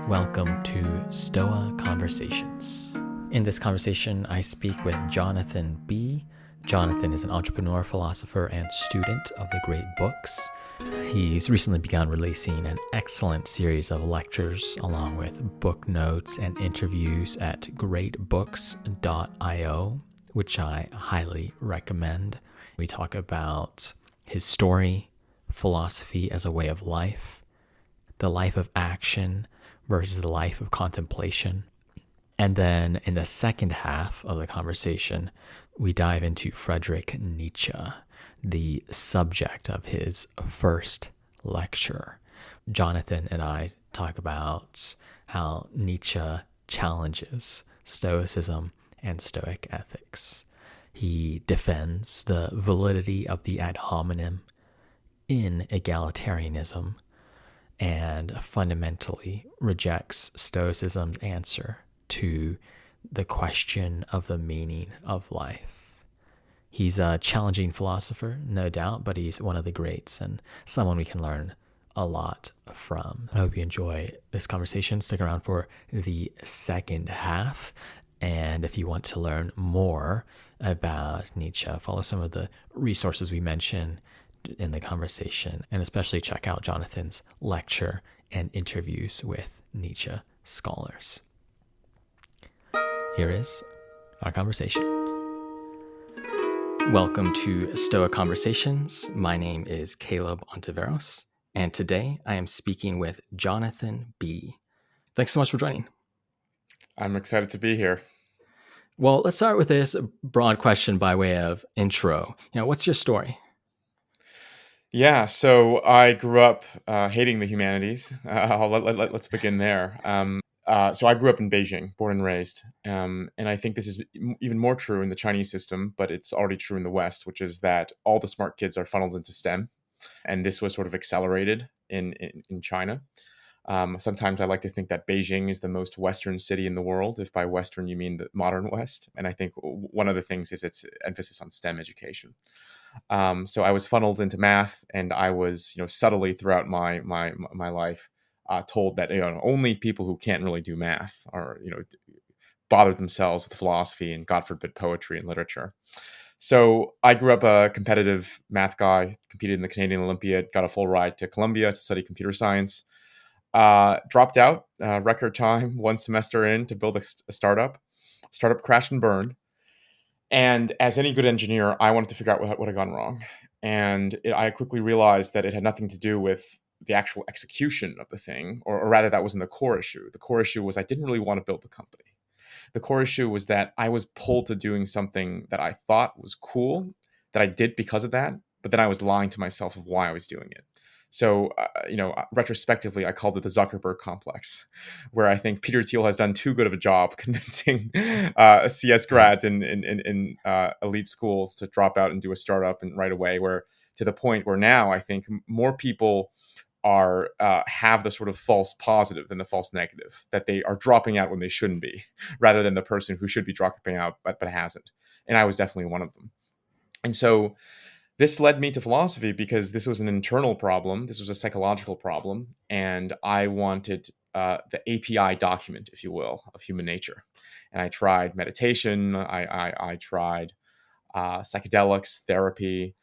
Welcome to Stoa Conversations. In this conversation, I speak with Johnathan Bi. Johnathan is an entrepreneur, philosopher, and student of the great books. He's recently begun releasing an excellent series of lectures along with book notes and interviews at greatbooks.io, which I highly recommend. We talk about his story, philosophy as a way of life, the life of action versus the life of contemplation. And then in the second half of the conversation, we dive into Friedrich Nietzsche, the subject of his first lecture. Johnathan and I talk about how Nietzsche challenges Stoicism and Stoic ethics. He defends the validity of the ad hominem in egalitarianism and fundamentally rejects Stoicism's answer to the question of the meaning of life. He's a challenging philosopher, no doubt, but he's one of the greats and someone we can learn a lot from. I hope you enjoy this conversation. Stick around for the second half. And if you want to learn more about Nietzsche, follow some of the resources we mentioned in the conversation, and especially check out Jonathan's lecture and interviews with Nietzsche scholars. Here is our conversation. Welcome to Stoa Conversations. My name is Caleb Ontiveros, and today I am speaking with Johnathan Bi. Thanks so much for joining. I'm excited to be here. Well, let's start with this broad question by way of intro. What's your story? Yeah, so I grew up hating the humanities. Let's begin there. So I grew up in Beijing, born and raised. And I think this is even more true in the Chinese system, but it's already true in the West, which is that all the smart kids are funneled into STEM. And this was sort of accelerated in China. Sometimes I like to think that Beijing is the most Western city in the world, if by Western you mean the modern West. And I think one of the things is its emphasis on STEM education. So I was funneled into math, and I was, subtly throughout my life told that only people who can't really do math are, bother themselves with philosophy and, God forbid, poetry and literature. So I grew up a competitive math guy, competed in the Canadian Olympiad, got a full ride to Columbia to study computer science. Dropped out, record time, one semester in to build a startup. Startup crashed and burned. And as any good engineer, I wanted to figure out what had gone wrong. And I quickly realized that it had nothing to do with the actual execution of the thing, or rather that wasn't the core issue. The core issue was I didn't really want to build the company. The core issue was that I was pulled to doing something that I thought was cool, that I did because of that, but then I was lying to myself of why I was doing it. So, retrospectively, I called it the Zuckerberg complex, where I think Peter Thiel has done too good of a job convincing CS grads in elite schools to drop out and do a startup and right away. Where to the point where now I think more people are have the sort of false positive than the false negative, that they are dropping out when they shouldn't be, rather than the person who should be dropping out but hasn't. And I was definitely one of them. And so this led me to philosophy because this was an internal problem. This was a psychological problem. And I wanted the API document, if you will, of human nature. And I tried meditation. I tried psychedelics, therapy.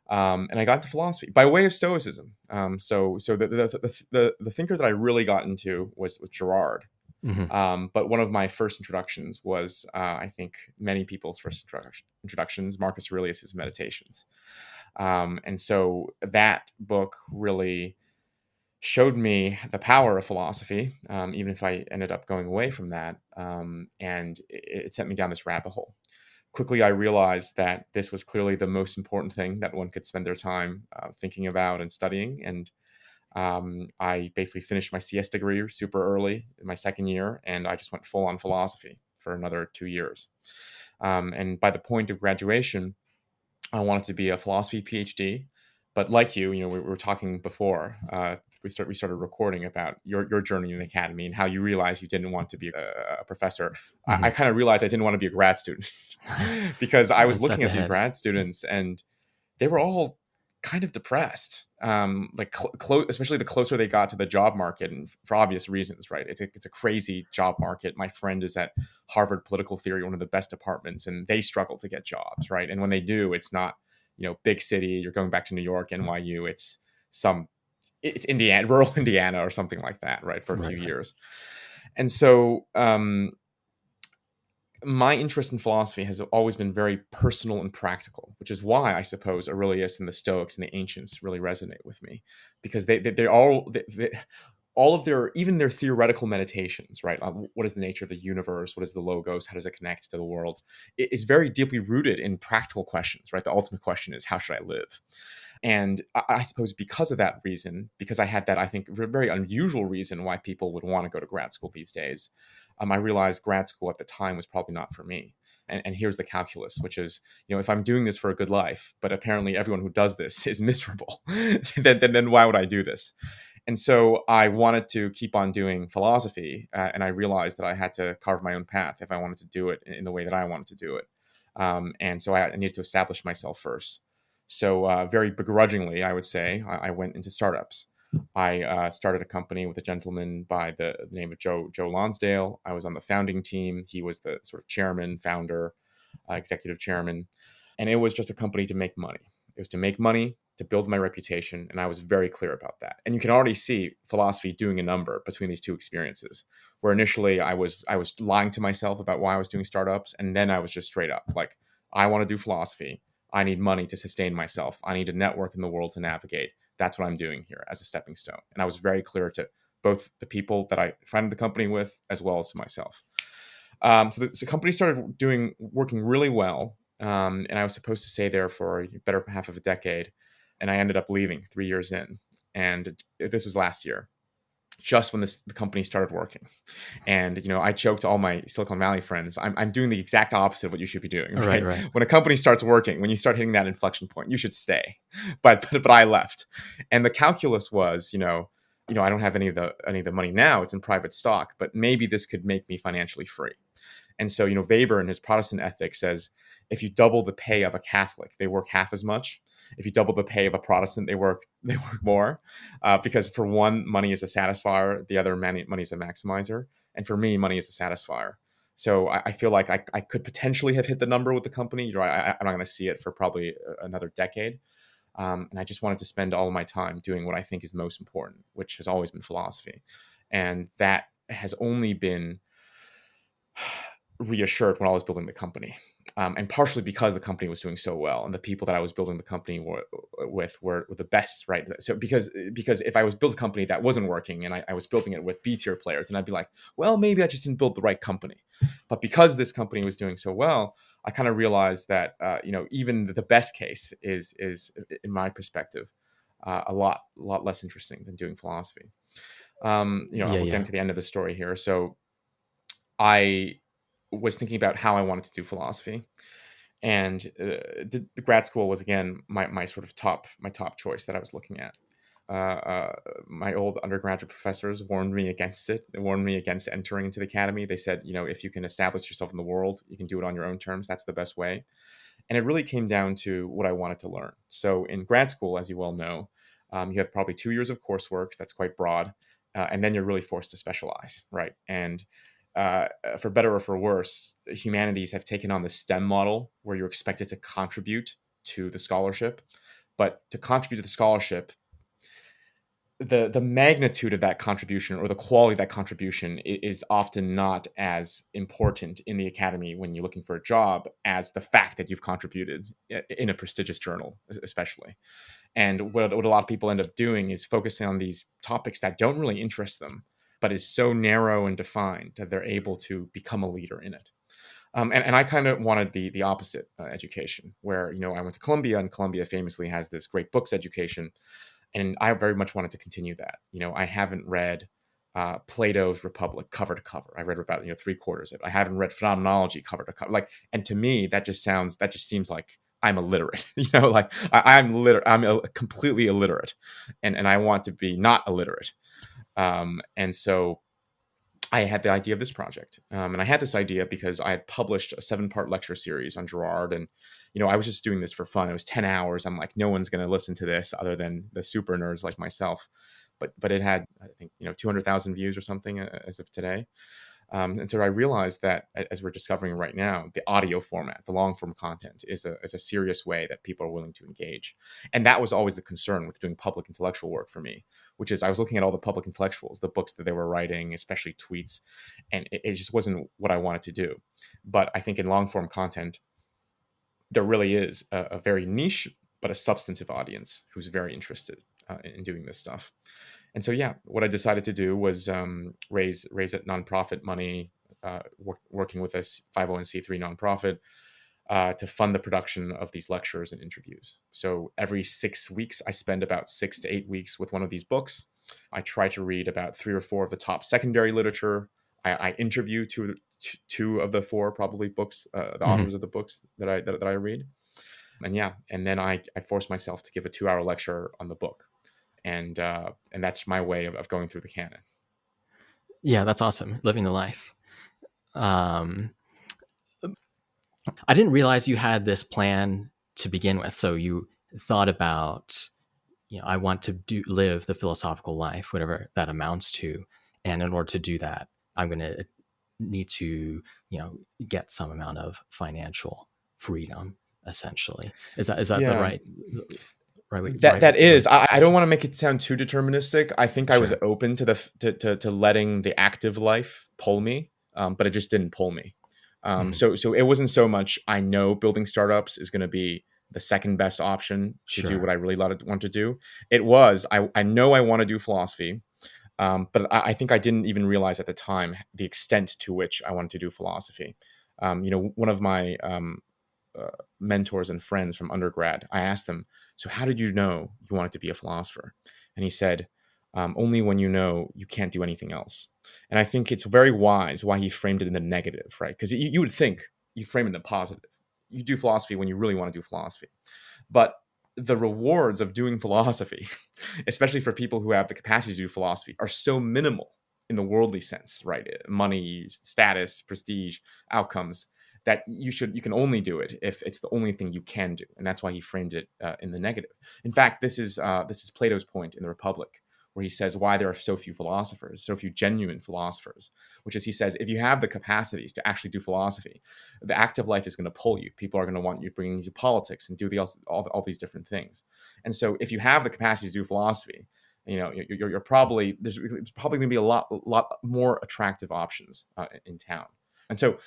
And I got into philosophy by way of Stoicism. So the thinker that I really got into was Girard. Mm-hmm. But one of my first introductions was, I think, many people's first introductions, Marcus Aurelius's Meditations. And so that book really showed me the power of philosophy, even if I ended up going away from that. And it sent me down this rabbit hole. Quickly, I realized that this was clearly the most important thing that one could spend their time thinking about and studying. And I basically finished my CS degree super early in my second year, and I just went full on philosophy for another 2 years. And by the point of graduation, I wanted to be a philosophy PhD. But like we were talking before, we started recording about your journey in the academy and how you realized you didn't want to be a professor. Mm-hmm. I kind of realized I didn't want to be a grad student because I was One step looking at these ahead. grad students and they were all kind of depressed. especially the closer they got to the job market, and for obvious reasons, right? It's a crazy job market. My friend is at Harvard Political Theory, one of the best departments, and they struggle to get jobs, right? And when they do, it's not, big city. You're going back to New York, NYU. It's Indiana, rural Indiana, or something like that, right? For a few years. And so, my interest in philosophy has always been very personal and practical, which is why I suppose Aurelius and the Stoics and the ancients really resonate with me, because all of their, even their theoretical meditations, right? What is the nature of the universe? What is the logos? How does it connect to the world? It is very deeply rooted in practical questions, right? The ultimate question is, how should I live? And I suppose because of that reason, because I had that, I think, very unusual reason why people would want to go to grad school these days, I realized grad school at the time was probably not for me. And here's the calculus, which is, if I'm doing this for a good life, but apparently everyone who does this is miserable, then why would I do this? And so I wanted to keep on doing philosophy, and I realized that I had to carve my own path if I wanted to do it in the way that I wanted to do it. And so I needed to establish myself first. So very begrudgingly, I would say, I went into startups. I started a company with a gentleman by the name of Joe Lonsdale. I was on the founding team. He was the sort of chairman, founder, executive chairman. And it was just a company to make money. It was to make money, to build my reputation. And I was very clear about that. And you can already see philosophy doing a number between these two experiences, where initially I was lying to myself about why I was doing startups. And then I was just straight up like, I want to do philosophy. I need money to sustain myself. I need a network in the world to navigate. That's what I'm doing here as a stepping stone. And I was very clear to both the people that I founded the company with, as well as to myself. So the company started working really well. And I was supposed to stay there for a better half of a decade. And I ended up leaving 3 years in. And this was last year, just when the company started working. And, I joked to all my Silicon Valley friends, I'm doing the exact opposite of what you should be doing. Right? When a company starts working, when you start hitting that inflection point, you should stay. But I left. And the calculus was, I don't have any of the money now. It's in private stock, but maybe this could make me financially free. And so, Weber in his Protestant ethics says, if you double the pay of a Catholic, they work half as much. If you double the pay of a Protestant, they work more, because for one, money is a satisfier, the other, money is a maximizer, and for me, money is a satisfier. So I feel like I could potentially have hit the number with the company. I'm not going to see it for probably another decade, and I just wanted to spend all of my time doing what I think is most important, which has always been philosophy, and that has only been reassured when I was building the company. And partially because the company was doing so well, and the people that I was building the company with were the best, right? So because if I was building a company that wasn't working, and I was building it with B-tier players, and I'd be like, well, maybe I just didn't build the right company. But because this company was doing so well, I kind of realized that even the best case is in my perspective a lot less interesting than doing philosophy. We're getting to the end of the story here, so I was thinking about how I wanted to do philosophy, and the grad school was again my sort of top choice that I was looking at. My old undergraduate professors warned me against it. They warned me against entering into the academy. They said, if you can establish yourself in the world, you can do it on your own terms. That's the best way. And it really came down to what I wanted to learn. So in grad school, as you well know, you have probably 2 years of coursework. That's quite broad. And then you're really forced to specialize, right? And for better or for worse, humanities have taken on the STEM model where you're expected to contribute to the scholarship. But to contribute to the scholarship, the magnitude of that contribution or the quality of that contribution is often not as important in the academy when you're looking for a job as the fact that you've contributed in a prestigious journal, especially. And what a lot of people end up doing is focusing on these topics that don't really interest them, but is so narrow and defined that they're able to become a leader in it. And I kind of wanted the opposite education, where I went to Columbia, and Columbia famously has this great books education, and I very much wanted to continue that. I haven't read Plato's Republic cover to cover. I read about 3/4 of it. I haven't read Phenomenology cover to cover. And to me, that just seems like I'm illiterate. I'm completely illiterate, and I want to be not illiterate. And so I had the idea of this project. And I had this idea because I had published a 7-part lecture series on Girard. And, I was just doing this for fun. It was 10 hours. I'm like, no one's going to listen to this other than the super nerds like myself. But it had, I think, 200,000 views or something as of today. And so I realized that, as we're discovering right now, the audio format, the long form content, is a serious way that people are willing to engage. And that was always the concern with doing public intellectual work for me, which is I was looking at all the public intellectuals, the books that they were writing, especially tweets, and it just wasn't what I wanted to do. But I think in long form content, there really is a very niche but a substantive audience who's very interested in doing this stuff. And so, yeah, what I decided to do was raise it nonprofit money, working with a 501c3 nonprofit to fund the production of these lectures and interviews. So every 6 weeks, I spend about 6 to 8 weeks with one of these books. I try to read about 3 or 4 of the top secondary literature. I interview two of the 4 probably books, the Mm-hmm. authors of the books that I read. And yeah, and then I force myself to give a 2-hour lecture on the book. And that's my way of going through the canon. Yeah, that's awesome. Living the life. Um, I didn't realize you had this plan to begin with. So you thought about, I want to live the philosophical life, whatever that amounts to. And in order to do that, I'm going to need to, get some amount of financial freedom, essentially. Is that the Yeah, that right is. I don't vision? want to make it sound too deterministic. I think I was Sure. open to to letting the active life pull me, but it just didn't pull me. Mhm. So it wasn't so much. I know building startups is going to be the second best option to do what Sure. I really want to do. It was. I know I want to do philosophy, but I think I didn't even realize at the time the extent to which I wanted to do philosophy. One of my uh, mentors and friends from undergrad, I asked him, "So how did you know you wanted to be a philosopher?" And he said, "Only when you know you can't do anything else." And I think it's very wise why he framed it in the negative, right? Because you would think you frame it in the positive. You do philosophy when you really want to do philosophy. But the rewards of doing philosophy, especially for people who have the capacity to do philosophy, are so minimal in the worldly sense, right? Money, status, prestige, outcomes, that you can only do it if it's the only thing you can do, and that's why he framed it in the negative. In fact, this is Plato's point in the Republic, where he says why there are so few philosophers, so few genuine philosophers, which is, he says, if you have the capacities to actually do philosophy, the active life is going to pull you. People are going to want you, bringing you to politics and do all these different things. And so if you have the capacity to do philosophy, you're probably, there's probably going to be a lot more attractive options in town. And so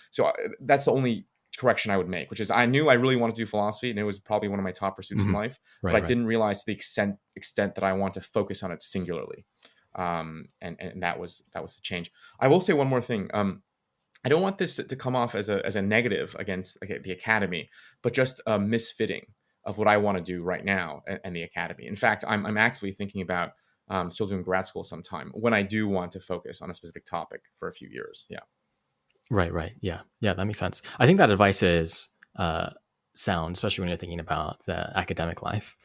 that's the only correction I would make, which is I knew I really wanted to do philosophy, and it was probably one of my top pursuits in Hmm. life, but Right. I Right. didn't realize to the extent that I want to focus on it singularly. And that was the change. I will say one more thing. I don't want this to come off as a negative against, like, the academy, but just a misfitting of what I want to do right now and the academy. In fact, I'm actively thinking about still doing grad school sometime when I do want to focus on a specific topic for a few years. Yeah. Right. Right. Yeah. Yeah. That makes sense. I think that advice is sound, especially when you're thinking about the academic life.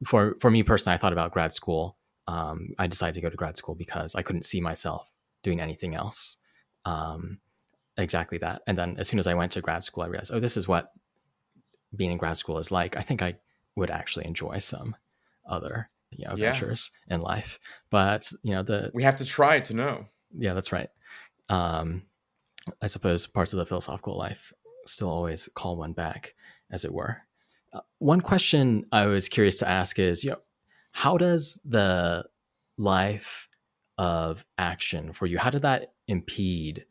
For me personally, I thought about grad school. I decided to go to grad school because I couldn't see myself doing anything else. Um, exactly that. And then as soon as I went to grad school, I realized, oh, this is what being in grad school is like. I think I would actually enjoy some other, Yeah. ventures in life. But We have to try to know. yeah, that's right. Um, I suppose parts of the philosophical life still always call one back, as it were. One question I was curious to ask is, how does the life of action for you, how did that impede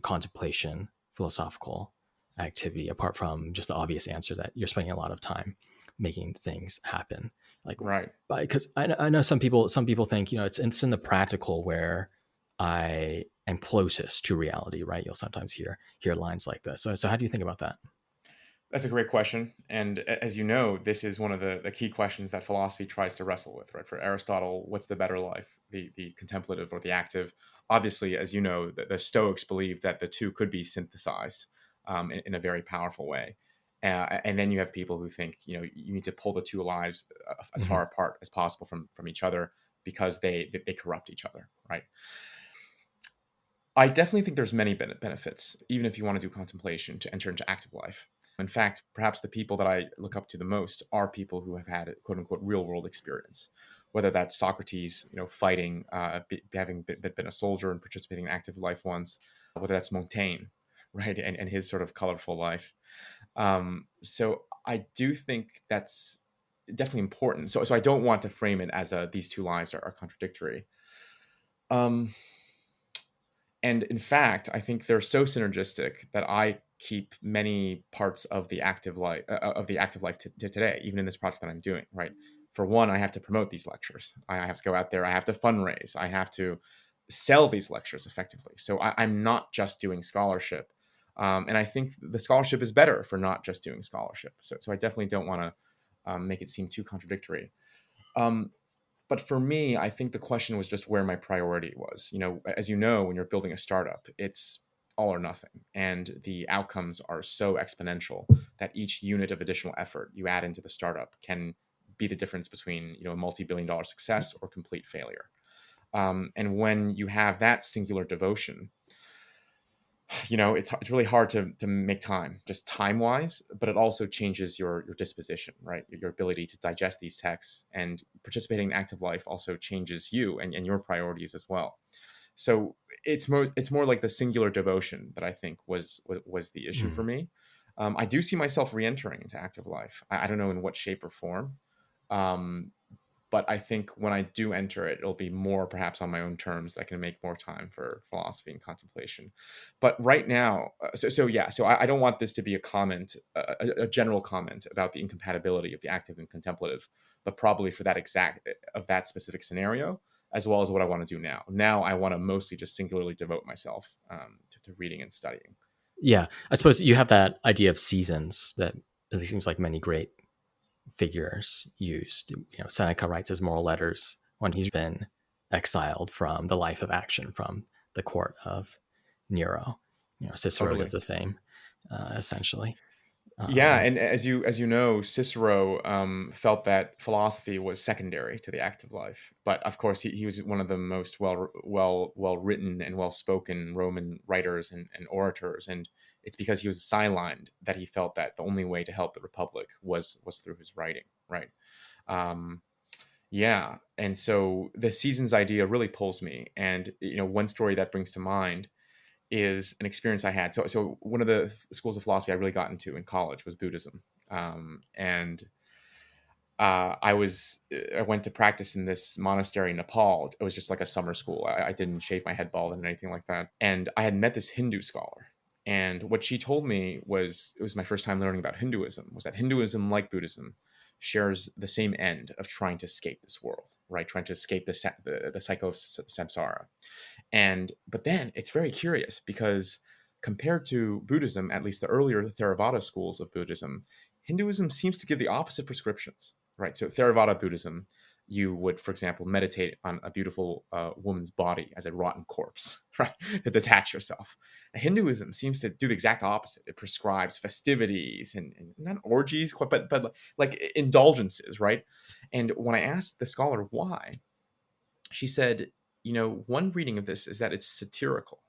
contemplation, philosophical activity, apart from just the obvious answer that you're spending a lot of time making things happen? Like, Right. because I know some people think, it's in the practical where I am closest to reality, right? You'll sometimes hear lines like this. So how do you think about that? That's a great question. And as you know, this is one of the key questions that philosophy tries to wrestle with, right? For Aristotle, what's the better life, the contemplative or the active? Obviously, as you know, the Stoics believe that the two could be synthesized in a very powerful way. And then you have people who think, you need to pull the two lives as Hmm. far apart as possible from each other because they corrupt each other, right? I definitely think there's many benefits, even if you want to do contemplation, to enter into active life. In fact, perhaps the people that I look up to the most are people who have had quote unquote real world experience, whether that's Socrates, fighting, having been a soldier and participating in active life once, whether that's Montaigne, right, and his sort of colorful life. So I do think that's definitely important. So I don't want to frame it as these two lives are contradictory. Um, and in fact, I think they're so synergistic that I keep many parts of the active life to today, even in this project that I'm doing. Right. For one, I have to promote these lectures. I have to go out there. I have to fundraise. I have to sell these lectures effectively. So I'm not just doing scholarship. And I think the scholarship is better for not just doing scholarship. So I definitely don't want to make it seem too contradictory. Um, but for me, I think the question was just where my priority was. As you know, when you're building a startup, it's all or nothing. And the outcomes are so exponential that each unit of additional effort you add into the startup can be the difference between, a multi-billion-dollar success or complete failure. And when you have that singular devotion, it's really hard to make time, just time wise, but it also changes your disposition, right? Your ability to digest these texts, and participating in active life also changes you and your priorities as well. So it's more like the singular devotion that I think was the issue for Mm. me. I do see myself re-entering into active life. I don't know in what shape or form. Um, but I think when I do enter it, it'll be more perhaps on my own terms that I can make more time for philosophy and contemplation. But right now, so I don't want this to be a comment, a general comment about the incompatibility of the active and contemplative, but probably for that specific scenario, as well as what I want to do now. Now I want to mostly just singularly devote myself to reading and studying. Yeah, I suppose you have that idea of seasons that it seems like many great figures used. Seneca writes his moral letters when he's been exiled from the life of action from the court of Nero. Cicero does Totally. the same, essentially. Yeah, Um, and as you know, Cicero felt that philosophy was secondary to the active life. But of course, he was one of the most well written and well spoken Roman writers and orators, and it's because he was sidelined that he felt that the only way to help the Republic was through his writing, right? Um, yeah, and so the seasons idea really pulls me, and one story that brings to mind is an experience I had. So one of the schools of philosophy I really got into in college was Buddhism, and I went to practice in this monastery in Nepal. It was just like a summer school. I didn't shave my head bald and anything like that. And I had met this Hindu scholar, and what she told me was, it was my first time learning about Hinduism, was that Hinduism, like Buddhism, shares the same end of trying to escape this world, right? Trying to escape the cycle of samsara. But then it's very curious because compared to Buddhism, at least the earlier Theravada schools of Buddhism, Hinduism seems to give the opposite prescriptions, right? So Theravada Buddhism, you would, for example, meditate on a beautiful woman's body as a rotten corpse, right? To detach yourself. Hinduism seems to do the exact opposite. It prescribes festivities and not orgies, but like indulgences, right? And when I asked the scholar why, she said, one reading of this is that it's satirical,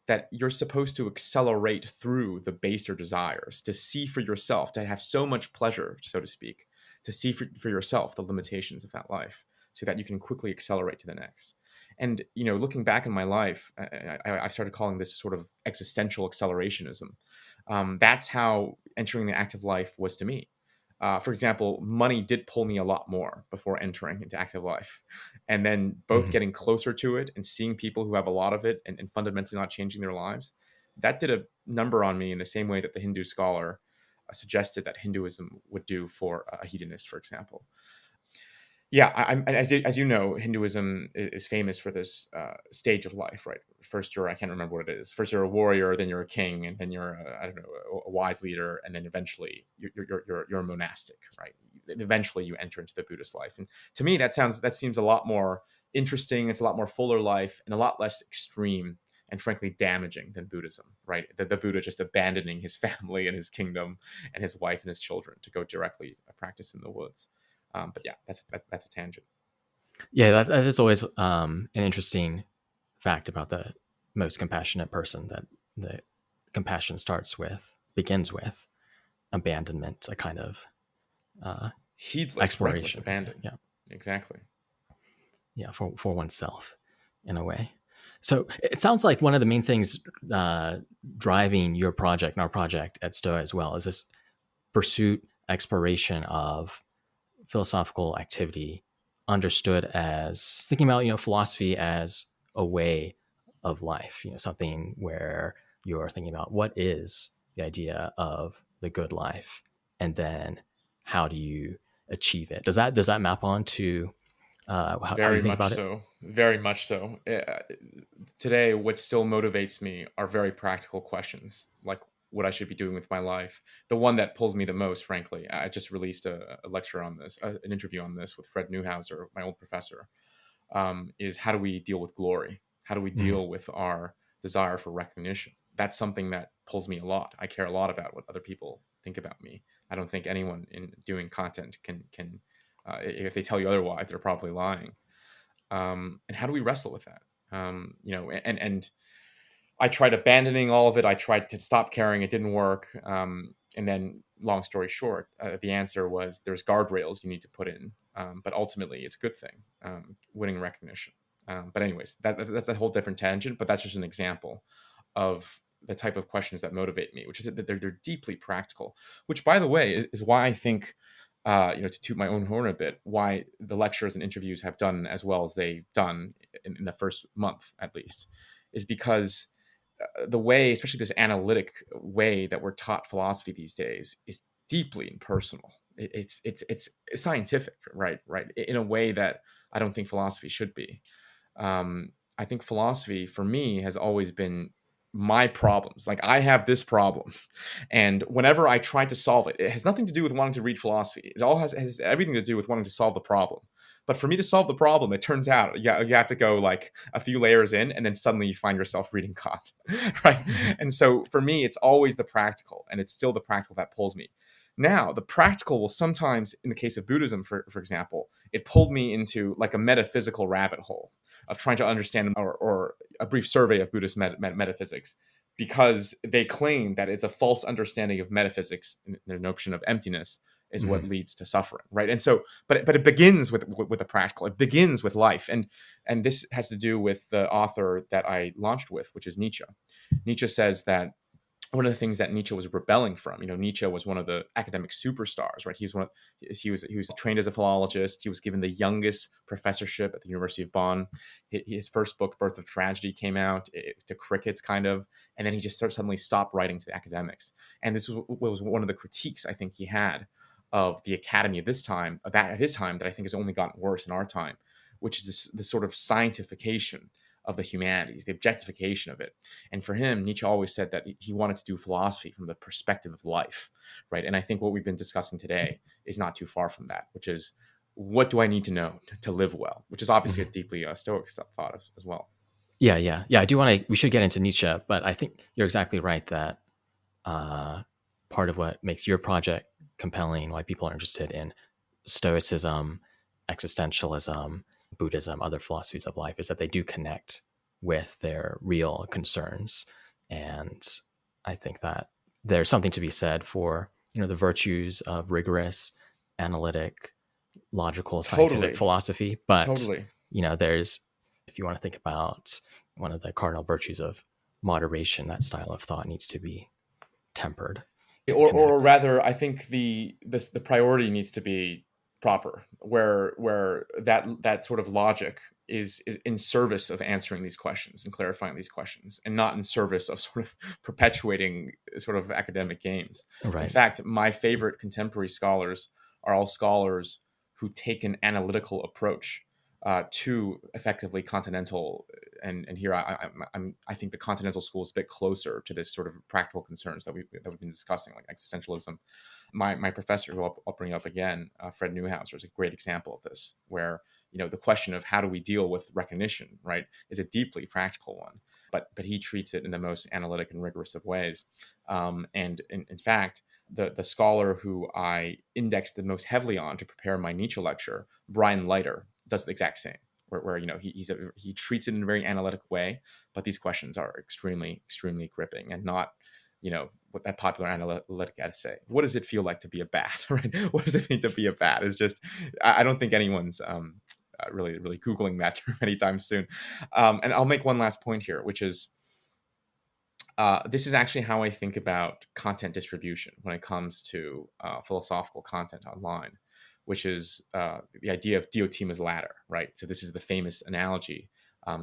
that you're supposed to accelerate through the baser desires, to see for yourself, to have so much pleasure, so to speak, to see for yourself the limitations of that life so that you can quickly accelerate to the next. And, looking back in my life, I started calling this sort of existential accelerationism. That's how entering the active life was to me. For example, money did pull me a lot more before entering into active life. And then both mhm. getting closer to it and seeing people who have a lot of it and fundamentally not changing their lives, that did a number on me in the same way that the Hindu scholar suggested that Hinduism would do for a hedonist, for example. Yeah, as you know, Hinduism is famous for this stage of life, right? First, I can't remember what it is. First, you're a warrior, then you're a king, and then you're I don't know, a wise leader, and then eventually you're a monastic, right? Eventually, you enter into the Buddhist life, and to me, that seems a lot more interesting. It's a lot more fuller life and a lot less extreme and frankly damaging than Buddhism, right? The Buddha just abandoning his family and his kingdom and his wife and his children to go directly practice in the woods. But yeah, that's a tangent. Yeah, that is always an interesting fact about the most compassionate person, that the compassion begins with abandonment, a kind of Heedless, reckless exploration. abandon. Yeah, Exactly. yeah, for oneself in a way. So it sounds like one of the main things driving your project and our project at Stoa as well is this pursuit, exploration of philosophical activity, understood as thinking about philosophy as a way of life. Something where you're thinking about what is the idea of the good life, and then how do you achieve it? Does that map on to how you Very think much about it? so. Very much so. Today, what still motivates me are very practical questions, like what I should be doing with my life. The one that pulls me the most, frankly, I just released a lecture on this, an interview on this with Fred Newhouser, my old professor, is how do we deal with glory? How do we Mm, deal with our desire for recognition? That's something that pulls me a lot. I care a lot about what other people think about me. I don't think anyone in doing content can if they tell you otherwise, they're probably lying. And how do we wrestle with that? And I tried abandoning all of it. I tried to stop caring. It didn't work. And then, long story short, the answer was there's guardrails you need to put in. But ultimately, it's a good thing, winning recognition. But anyways, that's a whole different tangent. But that's just an example of the type of questions that motivate me, which is that they're deeply practical. Which, by the way, is why I think, to toot my own horn a bit, why the lectures and interviews have done as well as they've done in the first month, at least, is because the way, especially this analytic way that we're taught philosophy these days, is deeply impersonal. It's scientific, right? Right, in a way that I don't think philosophy should be. I think philosophy for me has always been my problems. Like I have this problem, and whenever I try to solve it, it has nothing to do with wanting to read philosophy. It all has everything to do with wanting to solve the problem. But for me to solve the problem, it turns out you have to go like a few layers in, and then suddenly you find yourself reading Kant, right? mhm, And so for me, it's always the practical, and it's still the practical that pulls me. Now, the practical will sometimes, in the case of Buddhism, for example, it pulled me into like a metaphysical rabbit hole of trying to understand or a brief survey of Buddhist metaphysics, because they claim that it's a false understanding of metaphysics, their notion of emptiness is what mhm. leads to suffering, right? And so, but it begins with the practical. It begins with life, and this has to do with the author that I launched with, which is Nietzsche. Nietzsche says that one of the things that Nietzsche was rebelling from, Nietzsche was one of the academic superstars, right? He was trained as a philologist. He was given the youngest professorship at the University of Bonn. His first book, Birth of Tragedy, came out to crickets, kind of, and then he just suddenly stopped writing to the academics. And this was one of the critiques I think he had of the academy of his time, that I think has only gotten worse in our time, which is this sort of scientification of the humanities, the objectification of it. And for him, Nietzsche always said that he wanted to do philosophy from the perspective of life, right? And I think what we've been discussing today is not too far from that, which is what do I need to know to live well, which is obviously a Mhm. deeply Stoic thought as well. Yeah, yeah, yeah. I do want to. We should get into Nietzsche, but I think you're exactly right that uh, part of what makes your project compelling, why people are interested in Stoicism, existentialism, Buddhism, other philosophies of life, is that they do connect with their real concerns. And I think that there's something to be said for the virtues of rigorous, analytic, logical, scientific Totally, philosophy. But totally. there's, if you want to think about one of the cardinal virtues of moderation, that style of thought needs to be tempered to Or connect. rather, I think the priority needs to be proper, where that sort of logic is in service of answering these questions and clarifying these questions, and not in service of sort of perpetuating sort of academic games. In Right. fact, my favorite contemporary scholars are all scholars who take an analytical approach to effectively continental, and here I think the continental school is a bit closer to this sort of practical concerns that we've been discussing, like existentialism. My professor, who I'll bring up again, Fred Newhouser, is a great example of this, where the question of how do we deal with recognition, right, is a deeply practical one, but he treats it in the most analytic and rigorous of ways. And in fact, the scholar who I indexed the most heavily on to prepare my Nietzsche lecture, Brian Leiter, does the exact same. where he treats it in a very analytic way, but these questions are extremely gripping, and not what that popular analytic essay. What does it feel like to be a bat? Right? What does it mean to be a bat? Is just I don't think anyone's really googling that term anytime soon. And I'll make one last point here, which is this is actually how I think about content distribution when it comes to philosophical content online, which is the idea of Diotima's ladder, right? So this is the famous analogy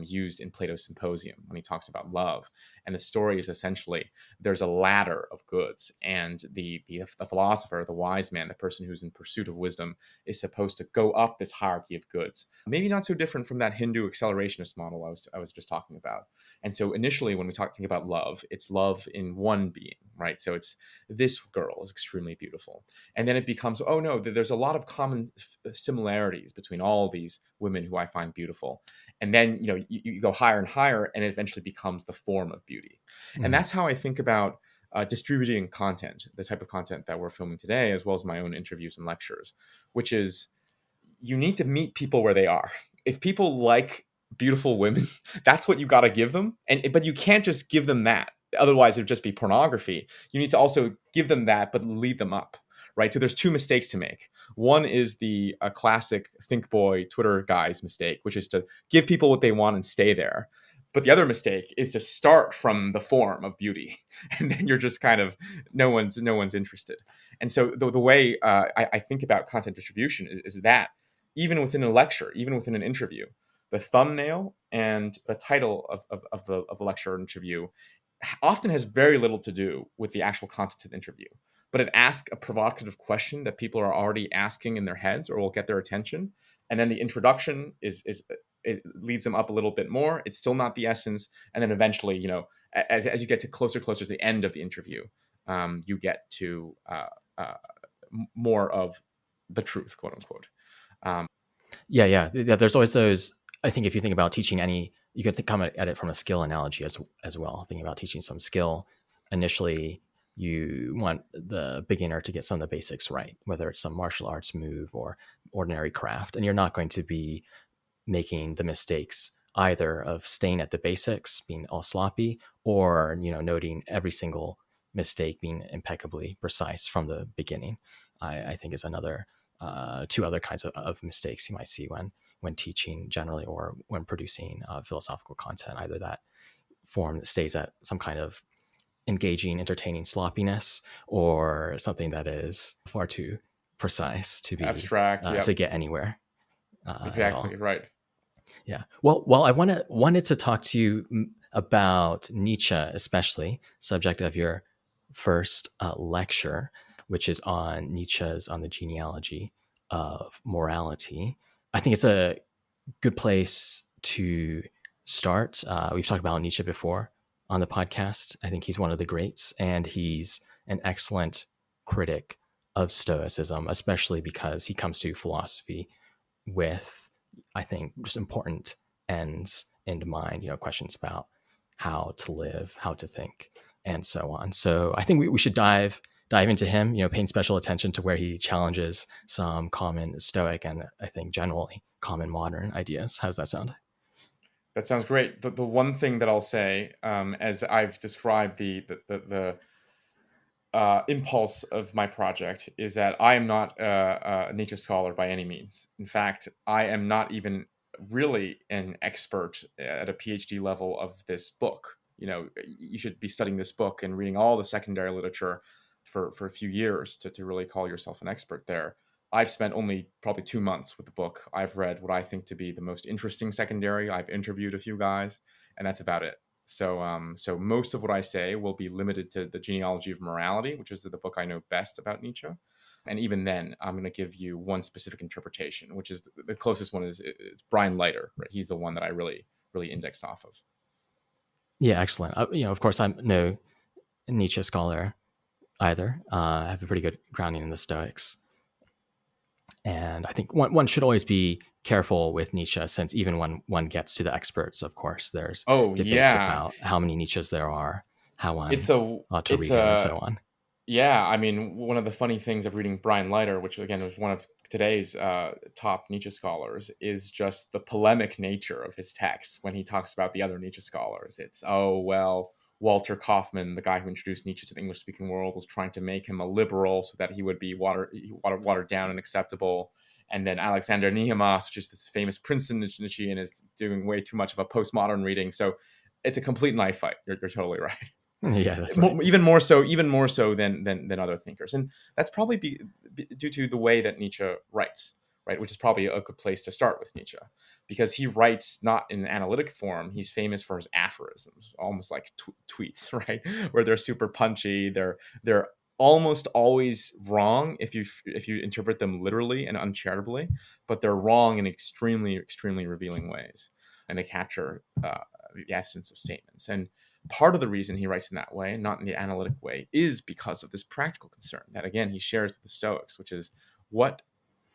used in Plato's Symposium when he talks about love. And the story is essentially there's a ladder of goods, and the philosopher, the wise man, the person who's in pursuit of wisdom, is supposed to go up this hierarchy of goods. Maybe not so different from that Hindu accelerationist model I was just talking about. And so initially, when we think about love, it's love in one being, right? So it's this girl is extremely beautiful. And then it becomes, oh no, there's a lot of common similarities between all these women who I find beautiful. And then, you go higher and higher, and it eventually becomes the form of beauty. And that's how I think about distributing content, the type of content that we're filming today, as well as my own interviews and lectures, which is you need to meet people where they are. If people like beautiful women, that's what you got to give them. But you can't just give them that. Otherwise, it would just be pornography. You need to also give them that, but lead them up, right? So there's two mistakes to make. One is the classic Think Boy Twitter guy's mistake, which is to give people what they want and stay there. But the other mistake is to start from the form of beauty, and then you're just kind of no one's interested. And so the way I think about content distribution is that even within a lecture, even within an interview, the thumbnail and the title of the lecture or interview often has very little to do with the actual content of the interview, but it asks a provocative question that people are already asking in their heads or will get their attention. And then the introduction it leads them up a little bit more. It's still not the essence. And then eventually, as you get to closer to the end of the interview, you get to more of the truth, quote unquote. Yeah. There's always those. I think if you think about teaching you can come at it from a skill analogy as well. Thinking about teaching some skill, initially you want the beginner to get some of the basics right, whether it's some martial arts move or ordinary craft, and you're not going to be making the mistakes either of staying at the basics, being all sloppy, or noting every single mistake, being impeccably precise from the beginning. I think is another two other kinds of mistakes you might see when teaching generally or when producing philosophical content. Either that form that stays at some kind of engaging, entertaining sloppiness, or something that is far too precise to be abstract, to get anywhere at all. Exactly, right. Yeah. Well, I wanted to talk to you about Nietzsche, especially subject of your first lecture, which is on Nietzsche's on the genealogy of morality. I think it's a good place to start. We've talked about Nietzsche before on the podcast. I think he's one of the greats, and he's an excellent critic of Stoicism, especially because he comes to philosophy with, I think, just important ends in mind, questions about how to live, how to think, and so on. So I think we should dive into him, paying special attention to where he challenges some common Stoic and I think generally common modern ideas. How does that sound? That sounds great. The one thing that I'll say, as I've described the impulse of my project, is that I am not a Nietzsche scholar by any means. In fact, I am not even really an expert at a PhD level of this book. You should be studying this book and reading all the secondary literature for a few years to really call yourself an expert there. I've spent only probably 2 months with the book. I've read what I think to be the most interesting secondary. I've interviewed a few guys, and that's about it. So most of what I say will be limited to the genealogy of morality, which is the book I know best about Nietzsche. And even then, I'm going to give you one specific interpretation, which is the closest one is Brian Leiter. Right? He's the one that I really indexed off of. Yeah, excellent. Of course, I'm no Nietzsche scholar either. I have a pretty good grounding in the Stoics. And I think one should always be careful with Nietzsche, since even when one gets to the experts, of course, there's Oh debates yeah, about how many Nietzsches there are, how it's one a ought to it's read him, and a so on. yeah. I mean, one of the funny things of reading Brian Leiter, which again was one of today's top Nietzsche scholars is just the polemic nature of his texts when he talks about the other Nietzsche scholars. It's, oh, well, Walter Kaufmann, the guy who introduced Nietzsche to the English-speaking world, was trying to make him a liberal so that he would be watered down and acceptable. And then Alexander Niehamas, which is this famous Princeton Nietzschean, is doing way too much of a postmodern reading. So it's a complete knife fight. You're totally right. Yeah, that's right. Even more so than other thinkers, and that's probably due to the way that Nietzsche writes, right? Which is probably a good place to start with Nietzsche, because he writes not in an analytic form. He's famous for his aphorisms, almost like tweets, right? Where they're super punchy. They're almost always wrong if you interpret them literally and uncharitably, but they're wrong in extremely revealing ways, and they capture the essence of statements. And part of the reason he writes in that way, not in the analytic way, is because of this practical concern that, again, he shares with the Stoics, which is what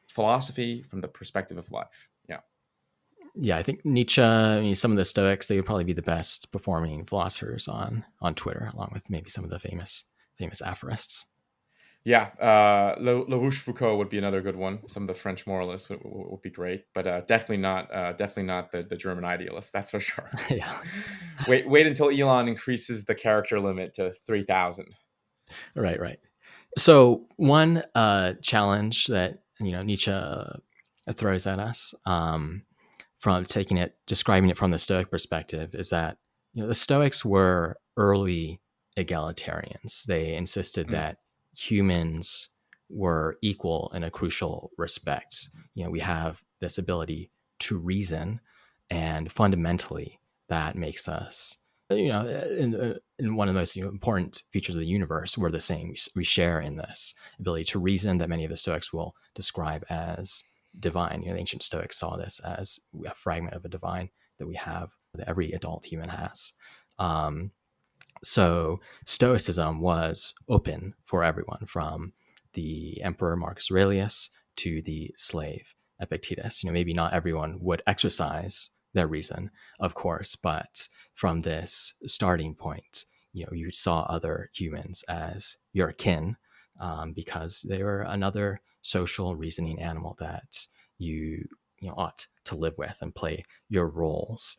philosophy from the perspective of life. Yeah. Yeah, I think Nietzsche, I mean, some of the Stoics, they would probably be the best performing philosophers on Twitter, along with maybe some of the famous aphorists. Yeah, La Rochefoucauld would be another good one. Some of the French moralists would be great, but definitely not the German idealists. That's for sure. Yeah. Wait until Elon increases the character limit to 3,000. Right. So one challenge that Nietzsche throws at us, from describing it from the Stoic perspective, is that the Stoics were early egalitarians. They insisted Mm. that humans were equal in a crucial respect. We have this ability to reason, and fundamentally, that makes us, in one of the most important features of the universe, we're the same. We share in this ability to reason that many of the Stoics will describe as divine. The ancient Stoics saw this as a fragment of a divine that we have, that every adult human has. So Stoicism was open for everyone, from the emperor Marcus Aurelius to the slave Epictetus. Maybe not everyone would exercise their reason, of course, but from this starting point, you saw other humans as your kin, because they were another social reasoning animal that you ought to live with and play your roles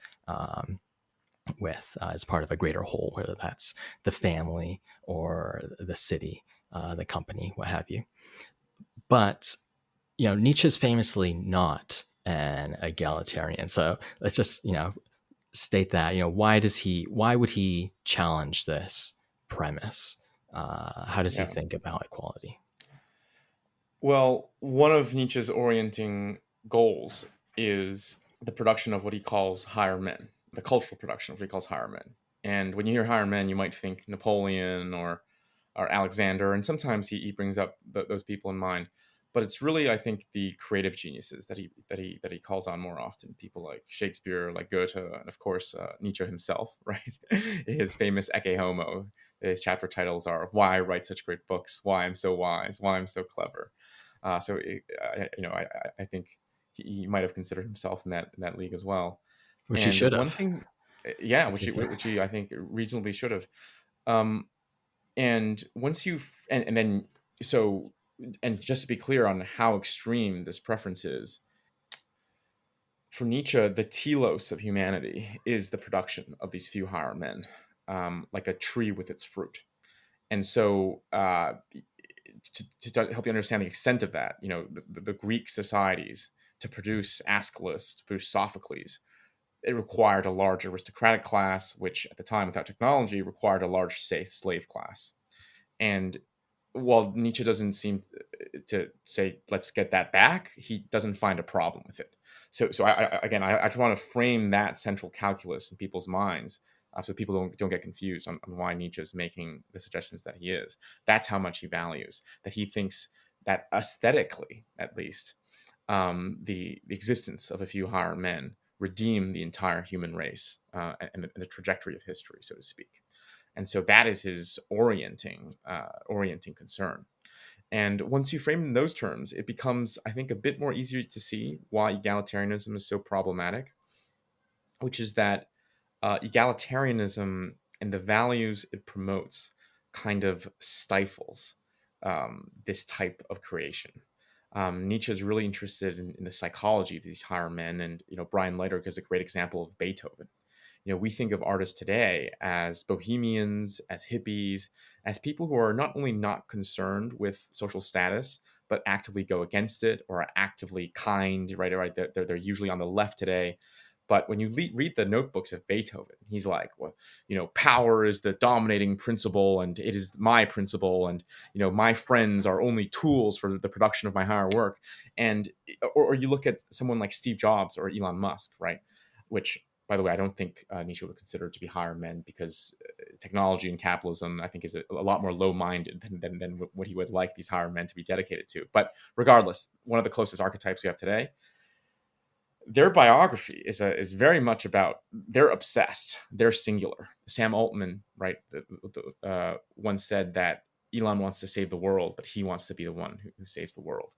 with, as part of a greater whole, whether that's the family or the city, the company, what have you. But Nietzsche's famously not an egalitarian. So let's just state that. Why would he challenge this premise? How does he Yeah. think about equality? Well, one of Nietzsche's orienting goals is the production of what he calls higher men, the cultural production of what he calls higher men. And when you hear higher men, you might think Napoleon or Alexander, and sometimes he brings up those people in mind. But it's really, I think, the creative geniuses that he calls on more often. People like Shakespeare, like Goethe, and of course Nietzsche himself. Right, his famous Ecce Homo. His chapter titles are "Why I Write Such Great Books," "Why I'm So Wise," "Why I'm So Clever." I think he might have considered himself in that league as well. Which he And should one have. thing, yeah, which he, Because, which he I think reasonably should have. Um, and once you and then so and just to be clear on how extreme this preference is, for Nietzsche, the telos of humanity is the production of these few higher men, like a tree with its fruit. And so, to help you understand the extent of that, the Greek societies, to produce Aeschylus, to produce Sophocles, it required a large aristocratic class, which at the time, without technology, required a large, say, slave class. And while Nietzsche doesn't seem to say, let's get that back, he doesn't find a problem with it. So I just want to frame that central calculus in people's minds, so people don't get confused on why Nietzsche is making the suggestions that he is. That's how much he values, that he thinks that aesthetically, at least, the existence of a few higher men redeem the entire human race, and the trajectory of history, so to speak. And so that is his orienting concern. And once you frame it in those terms, it becomes, I think, a bit more easier to see why egalitarianism is so problematic, which is that egalitarianism and the values it promotes kind of stifles this type of creation. Nietzsche is really interested in the psychology of these higher men, and Brian Leiter gives a great example of Beethoven. We think of artists today as bohemians, as hippies, as people who are not only not concerned with social status, but actively go against it or are actively kind, right? Right. They're usually on the left today. But when you read the notebooks of Beethoven, he's like, well, power is the dominating principle and it is my principle. And, my friends are only tools for the production of my higher work. And, or you look at someone like Steve Jobs or Elon Musk, right? Which, by the way, I don't think Nietzsche would consider to be higher men, because technology and capitalism, I think, is a lot more low-minded than what he would like these higher men to be dedicated to. But regardless, one of the closest archetypes we have today, their biography is very much about, they're obsessed, they're singular. Sam Altman, right, once said that Elon wants to save the world, but he wants to be the one who saves the world.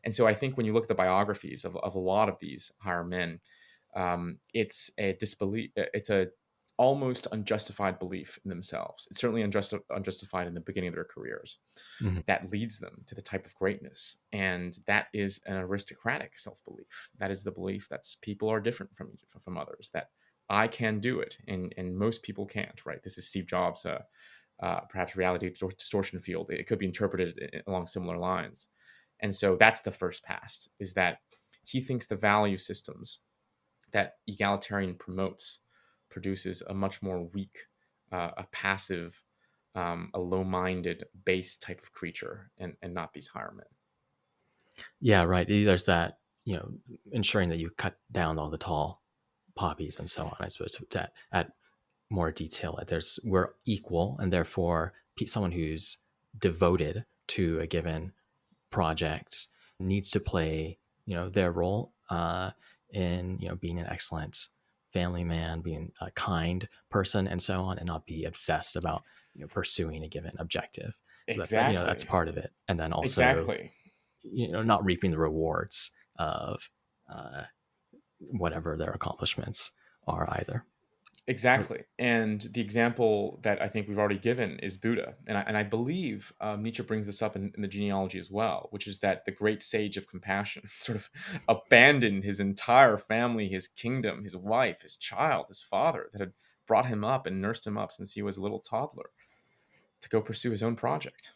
And so I think when you look at the biographies of a lot of these higher men, it's a disbelief. It's a almost unjustified belief in themselves. It's certainly unjustified in the beginning of their careers. Mhm. That leads them to the type of greatness, and that is an aristocratic self-belief. That is the belief that people are different from others. That I can do it, and most people can't. Right? This is Steve Jobs' perhaps reality distortion field. It could be interpreted along similar lines. And so that's the first pass, is that he thinks the value systems that egalitarian promotes produces a much more weak, a passive, a low-minded, base type of creature, and not these higher men. Yeah, right. There's that, ensuring that you cut down all the tall poppies and so on. I suppose to add more detail, that we're equal, and therefore someone who's devoted to a given project needs to play, their role in, being an excellent family man, being a kind person, and so on, and not be obsessed about, pursuing a given objective. So that's Exactly. part of it, and then also, Exactly. not reaping the rewards of uh, whatever their accomplishments are either. Exactly. And the example that I think we've already given is Buddha. And I believe Nietzsche brings this up in the genealogy as well, which is that the great sage of compassion sort of abandoned his entire family, his kingdom, his wife, his child, his father that had brought him up and nursed him up since he was a little toddler, to go pursue his own project.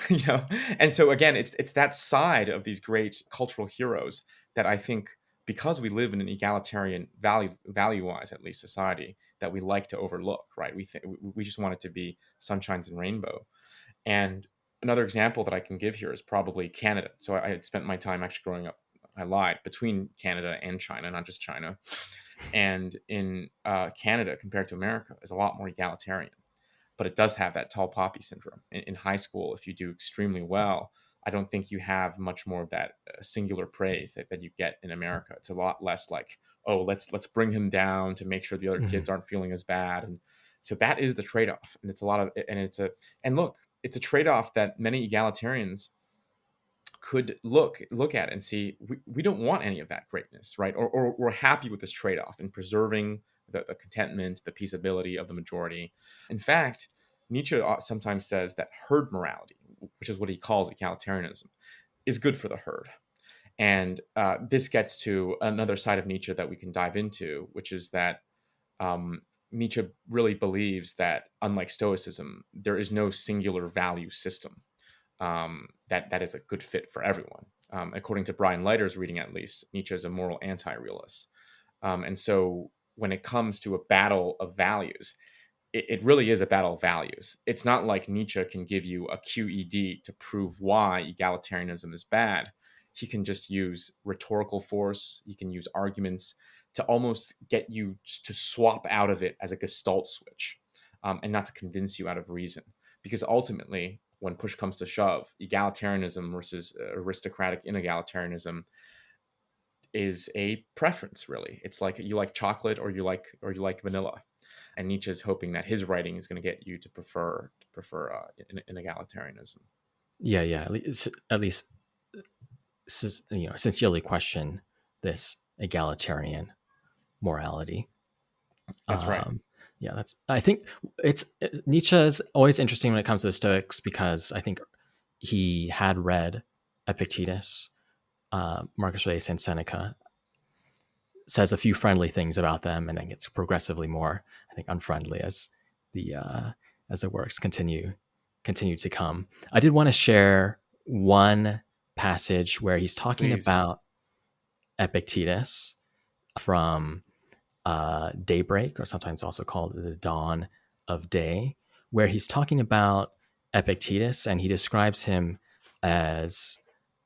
you know and so again, it's that side of these great cultural heroes that I think, because we live in an egalitarian value wise, at least, society, that we like to overlook, right? We just want it to be sunshines and rainbow. And another example that I can give here is probably Canada. So I had spent my time actually growing up, I lied, between Canada and China, not just China. And in Canada, compared to America, is a lot more egalitarian, but it does have that tall poppy syndrome. In high school, if you do extremely well, I don't think you have much more of that singular praise that you get in America. It's a lot less like, oh, let's bring him down to make sure the other Mhm. kids aren't feeling as bad. And so that is the trade-off. And it's a lot of, and and look, it's a trade-off that many egalitarians could look at and see, we don't want any of that greatness, right? Or we're happy with this trade-off in preserving the contentment, the peaceability of the majority. In fact, Nietzsche sometimes says that herd morality, which is what he calls egalitarianism, is good for the herd. And this gets to another side of Nietzsche that we can dive into, which is that Nietzsche really believes that, unlike Stoicism, there is no singular value system that is a good fit for everyone. According to Brian Leiter's reading, at least, Nietzsche is a moral anti-realist. And so when it comes to a battle of values, it really is a battle of values. It's not like Nietzsche can give you a QED to prove why egalitarianism is bad. He can just use rhetorical force. He can use arguments to almost get you to swap out of it as a gestalt switch, and not to convince you out of reason. Because ultimately, when push comes to shove, egalitarianism versus aristocratic inegalitarianism is a preference. Really, it's like you like chocolate or you like vanilla, and Nietzsche is hoping that his writing is going to get you to prefer in egalitarianism. Yeah, yeah. At least sincerely question this egalitarian morality. That's right. Um, yeah, I think it's Nietzsche is always interesting when it comes to the Stoics, because I think he had read Epictetus, Marcus Aurelius and Seneca, says a few friendly things about them, and then gets progressively more, I think, unfriendly the as the works continue to come. I did want to share one passage where he's talking Please. about Epictetus from Daybreak, or sometimes also called the Dawn of Day, where he's talking about Epictetus, and he describes him as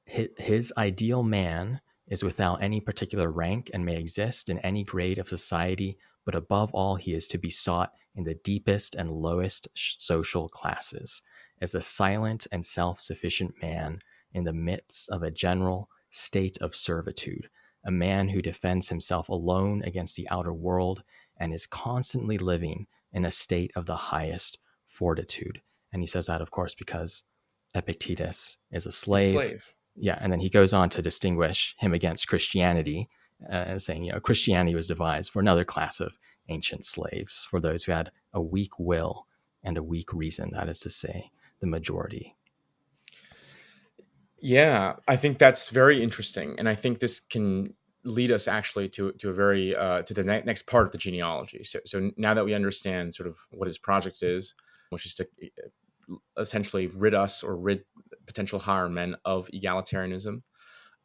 his ideal man is without any particular rank and may exist in any grade of society, but above all, he is to be sought in the deepest and lowest social classes, as a silent and self sufficient man in the midst of a general state of servitude, a man who defends himself alone against the outer world and is constantly living in a state of the highest fortitude. And he says that, of course, because Epictetus is a He's a slave. slave. Yeah, and then he goes on to distinguish him against Christianity, saying, Christianity was devised for another class of ancient slaves, for those who had a weak will and a weak reason, that is to say, the majority. Yeah, I think that's very interesting, and I think this can lead us actually to a very to the next part of the genealogy. So now that we understand sort of what his project is, which is to essentially rid potential higher men of egalitarianism,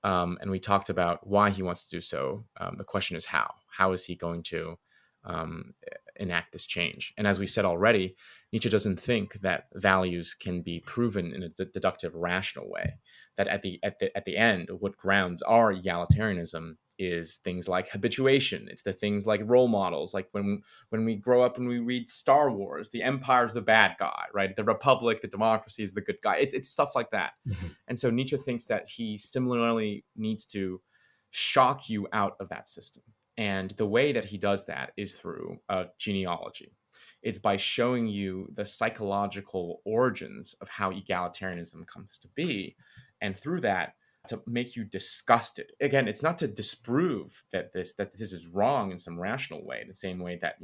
and we talked about why he wants to do so. The question is how. How is he going to um, enact this change? And as we said already, Nietzsche doesn't think that values can be proven in a deductive, rational way. That at the end, what grounds our egalitarianism is things like habituation. It's the things like role models, like when we grow up and we read Star Wars, the Empire's the bad guy, right? The Republic, the democracy is the good guy. It's stuff like that. Mhm. And so Nietzsche thinks that he similarly needs to shock you out of that system. And the way that he does that is through genealogy. It's by showing you the psychological origins of how egalitarianism comes to be. And through that, to make you disgusted. Again, it's not to disprove that this is wrong in some rational way, in the same way that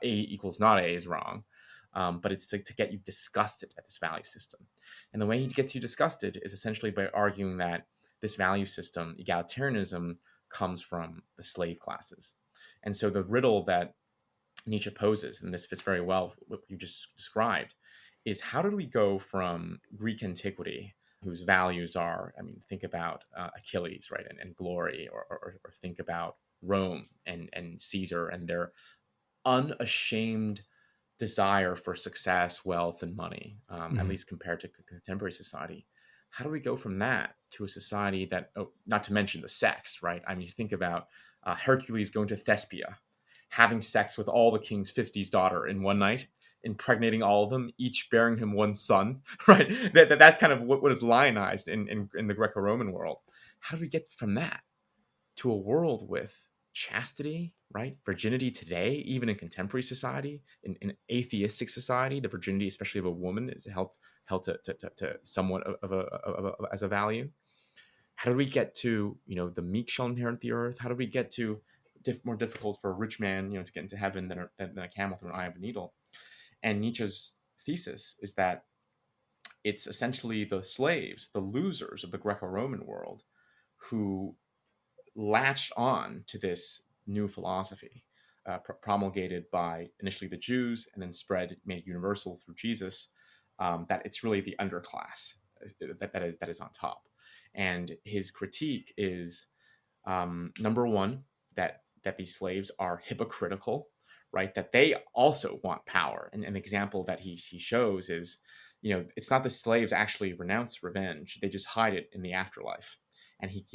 A equals not A is wrong, but it's to get you disgusted at this value system. And the way he gets you disgusted is essentially by arguing that this value system, egalitarianism, comes from the slave classes. And so the riddle that Nietzsche poses, and this fits very well with what you just described, is how did we go from Greek antiquity, whose values are, I mean, think about Achilles, right, and glory, or think about Rome and Caesar and their unashamed desire for success, wealth, and money, at Mhm. least compared to contemporary society. How do we go from that to a society that, oh, not to mention the sex, right? I mean, think about Hercules going to Thespia, having sex with all the king's 50s daughter in one night, impregnating all of them, each bearing him one son, right? That's kind of what is lionized in the Greco-Roman world. How do we get from that to a world with chastity, right? Virginity today, even in contemporary society, in atheistic society, the virginity, especially of a woman, is held to somewhat as a value. How do we get to, the meek shall inherit the earth? How do we get to more difficult for a rich man, to get into heaven than a camel through an eye of a needle? And Nietzsche's thesis is that it's essentially the slaves, the losers of the Greco-Roman world, who latched on to this new philosophy promulgated by initially the Jews and then made universal through Jesus, that it's really the underclass that is on top. And his critique is, number one, that these slaves are hypocritical, right? That they also want power. And an example that he shows is, it's not the slaves actually renounce revenge; they just hide it in the afterlife. And he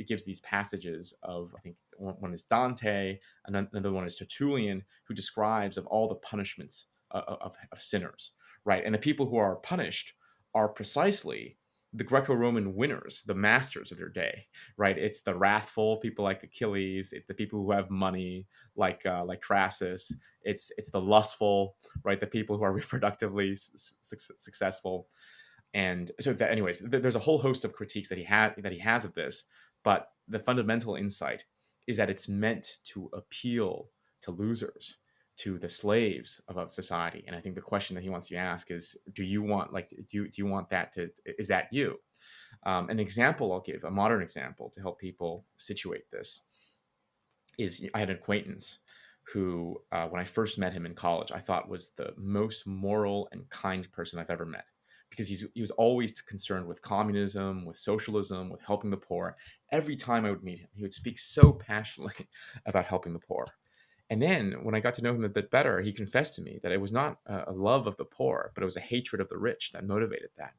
gives these passages of, I think one is Dante, another one is Tertullian, who describes of all the punishments of sinners, right? And the people who are punished are precisely the Greco-Roman winners, the masters of their day, right? It's the wrathful people like Achilles. It's the people who have money, like Crassus. It's the lustful, right? The people who are reproductively successful. And so, anyways, there's a whole host of critiques that he has of this, but the fundamental insight is that it's meant to appeal to losers, to the slaves of a society. And I think the question that he wants you to ask is, do you want that is that you? An example I'll give, a modern example to help people situate this, is I had an acquaintance who, when I first met him in college, I thought was the most moral and kind person I've ever met, because he was always concerned with communism, with socialism, with helping the poor. Every time I would meet him, he would speak so passionately about helping the poor. And then when I got to know him a bit better, he confessed to me that it was not a love of the poor, but it was a hatred of the rich that motivated that.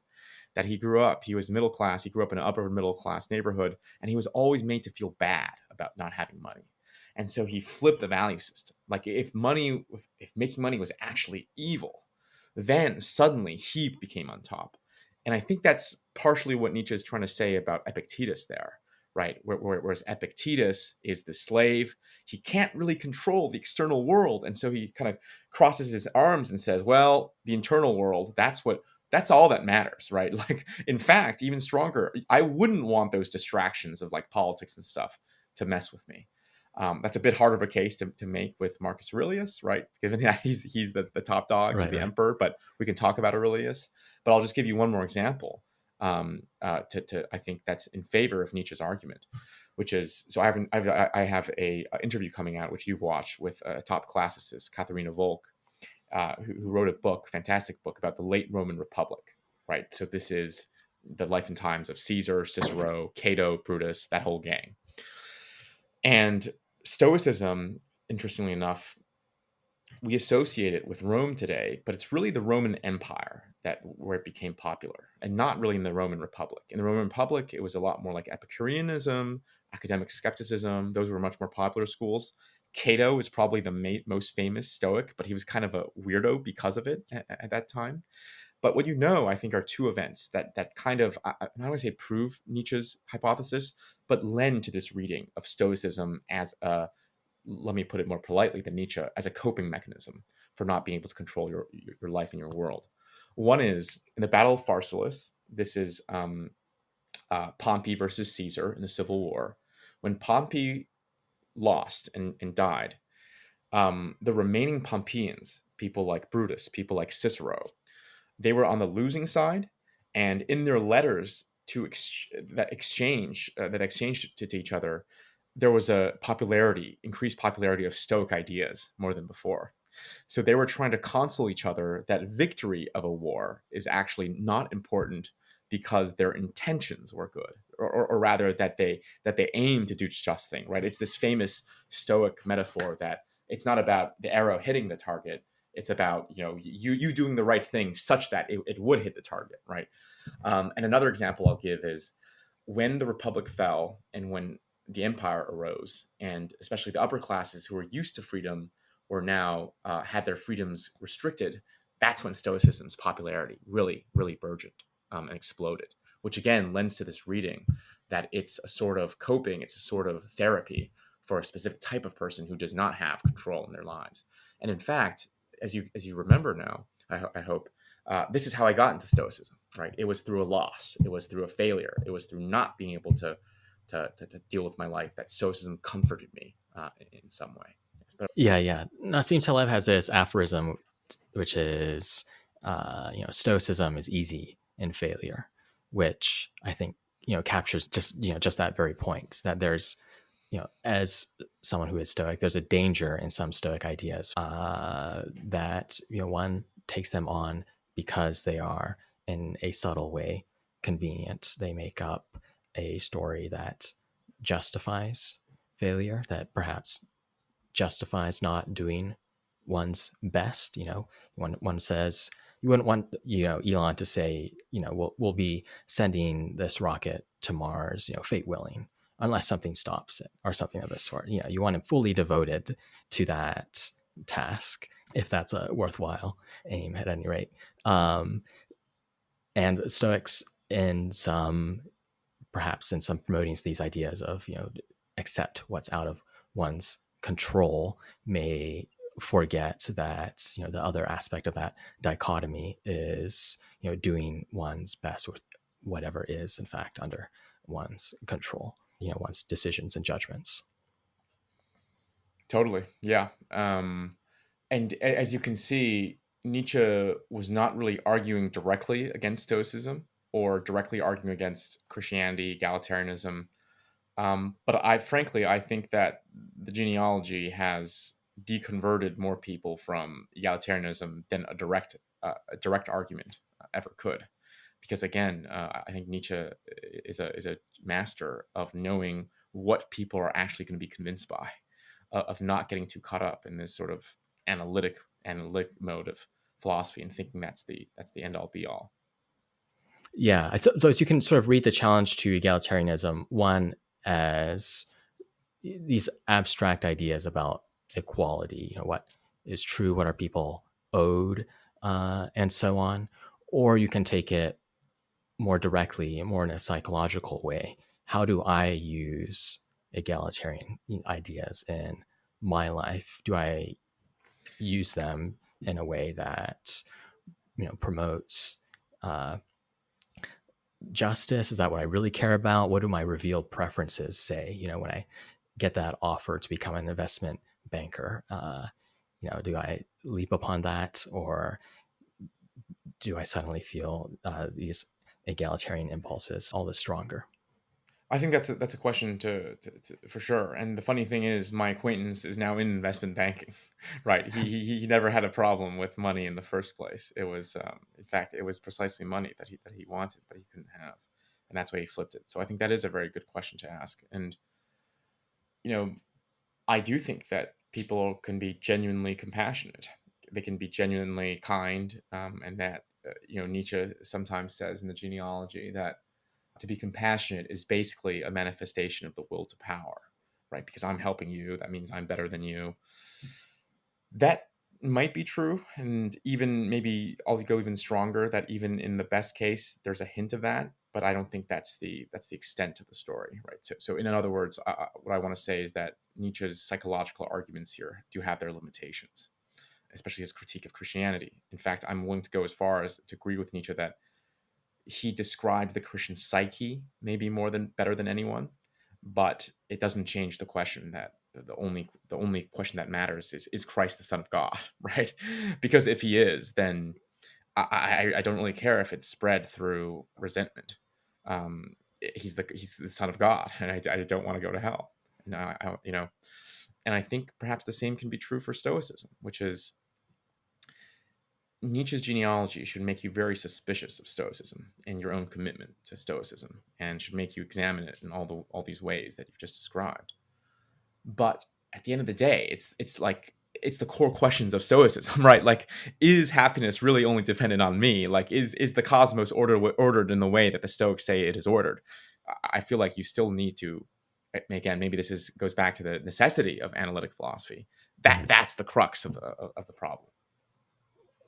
That he was middle class, he grew up in an upper middle class neighborhood, and he was always made to feel bad about not having money. And so he flipped the value system. Like if making money was actually evil, then suddenly he became on top. And I think that's partially what Nietzsche is trying to say about Epictetus there, right? Whereas Epictetus is the slave, he can't really control the external world. And so he kind of crosses his arms and says, well, the internal world, that's all that matters, right? Like, in fact, even stronger, I wouldn't want those distractions of like politics and stuff to mess with me. That's a bit harder of a case to make with Marcus Aurelius, right? Given that he's the top dog, he's Right, the right. emperor, but we can talk about Aurelius. But I'll just give you one more example to I think that's in favor of Nietzsche's argument, which is, so I have a interview coming out, which you've watched, with a top classicist, Katharina Volk, who wrote a book, fantastic book, about the late Roman Republic, right? So this is the life and times of Caesar, Cicero, Cato, Brutus, that whole gang. And Stoicism, interestingly enough, we associate it with Rome today, but it's really the Roman Empire where it became popular, and not really in the Roman Republic. In the Roman Republic, it was a lot more like Epicureanism, academic skepticism. Those were much more popular schools. Cato is probably the most famous Stoic, but he was kind of a weirdo because of it at that time. But what I think, are two events that kind of, I don't want to say prove Nietzsche's hypothesis, but lend to this reading of Stoicism as a, let me put it more politely than Nietzsche, as a coping mechanism for not being able to control your life and your world. One is in the Battle of Pharsalus. This is Pompey versus Caesar in the Civil War. When Pompey lost and died, the remaining Pompeians, people like Brutus, people like Cicero, they were on the losing side, and in their letters that exchanged to each other, there was a increased popularity of Stoic ideas more than before. So they were trying to console each other that victory of a war is actually not important because their intentions were good, or rather that they aim to do just thing, right? It's this famous Stoic metaphor that it's not about the arrow hitting the target, it's about you doing the right thing such that it would hit the target, right? And another example I'll give is when the Republic fell and when the Empire arose, and especially the upper classes who were used to freedom were now had their freedoms restricted. That's when Stoicism's popularity really, really burgeoned and exploded, which again lends to this reading that it's a sort of coping, it's a sort of therapy for a specific type of person who does not have control in their lives. And in fact, as you remember now, I hope, this is how I got into Stoicism, right? It was through a loss, it was through a failure, it was through not being able to deal with my life that Stoicism comforted me in some way. But Yeah, yeah. Nassim Taleb has this aphorism, which is, Stoicism is easy in failure, which I think captures just that very point, that there's as someone who is Stoic, there's a danger in some Stoic ideas that one takes them on because they are in a subtle way convenient. They make up a story that justifies failure, that perhaps justifies not doing one's best. When one says, you wouldn't want Elon to say, we'll be sending this rocket to Mars, fate willing, unless something stops it or something of this sort. You want him fully devoted to that task, if that's a worthwhile aim at any rate. And Stoics, perhaps in some promoting these ideas of accept what's out of one's control, may forget that the other aspect of that dichotomy is doing one's best with whatever is in fact under one's control, one's decisions and judgments. totally, yeah. And as you can see, Nietzsche was not really arguing directly against Stoicism. or directly arguing against Christianity, egalitarianism. But I think that the genealogy has deconverted more people from egalitarianism than a direct argument ever could. Because again, I think Nietzsche is a master of knowing what people are actually going to be convinced by, of not getting too caught up in this sort of analytic mode of philosophy and thinking that's the end all be all. Yeah, so you can sort of read the challenge to egalitarianism, one, as these abstract ideas about equality, what is true, what are people owed, and so on. Or you can take it more directly, more in a psychological way. How do I use egalitarian ideas in my life? Do I use them in a way that promotes uh, justice? Is that what I really care about? What do my revealed preferences say? When I get that offer to become an investment banker, do I leap upon that, or do I suddenly feel these egalitarian impulses all the stronger? I think that's a question to for sure. And the funny thing is, my acquaintance is now in investment banking, right? He never had a problem with money in the first place. It was, in fact, it was precisely money that he wanted, but he couldn't have, and that's why he flipped it. So I think that is a very good question to ask. And you know, I do think that people can be genuinely compassionate. They can be genuinely kind, and that Nietzsche sometimes says in the genealogy that to be compassionate is basically a manifestation of the will to power, right? Because I'm helping you, that means I'm better than you. That might be true, and even maybe I'll go even stronger that even in the best case, there's a hint of that, but I don't think that's the extent of the story, right? So in other words, what I want to say is that Nietzsche's psychological arguments here do have their limitations, especially his critique of Christianity. In fact, I'm willing to go as far as to agree with Nietzsche that he describes the Christian psyche maybe better than anyone, but it doesn't change the question that the only question that matters is Christ the Son of God, right? Because if he is, then I don't really care if it's spread through resentment. Um, he's the Son of God, and I don't want to go to hell. And and I think perhaps the same can be true for Stoicism, which is Nietzsche's genealogy should make you very suspicious of Stoicism and your own commitment to Stoicism, and should make you examine it in all these ways that you've just described. But at the end of the day, it's the core questions of Stoicism, right? Like, is happiness really only dependent on me? Like, is the cosmos ordered in the way that the Stoics say it is ordered? I feel like you still need to. Again, maybe goes back to the necessity of analytic philosophy. Mhm. That's the crux of the problem.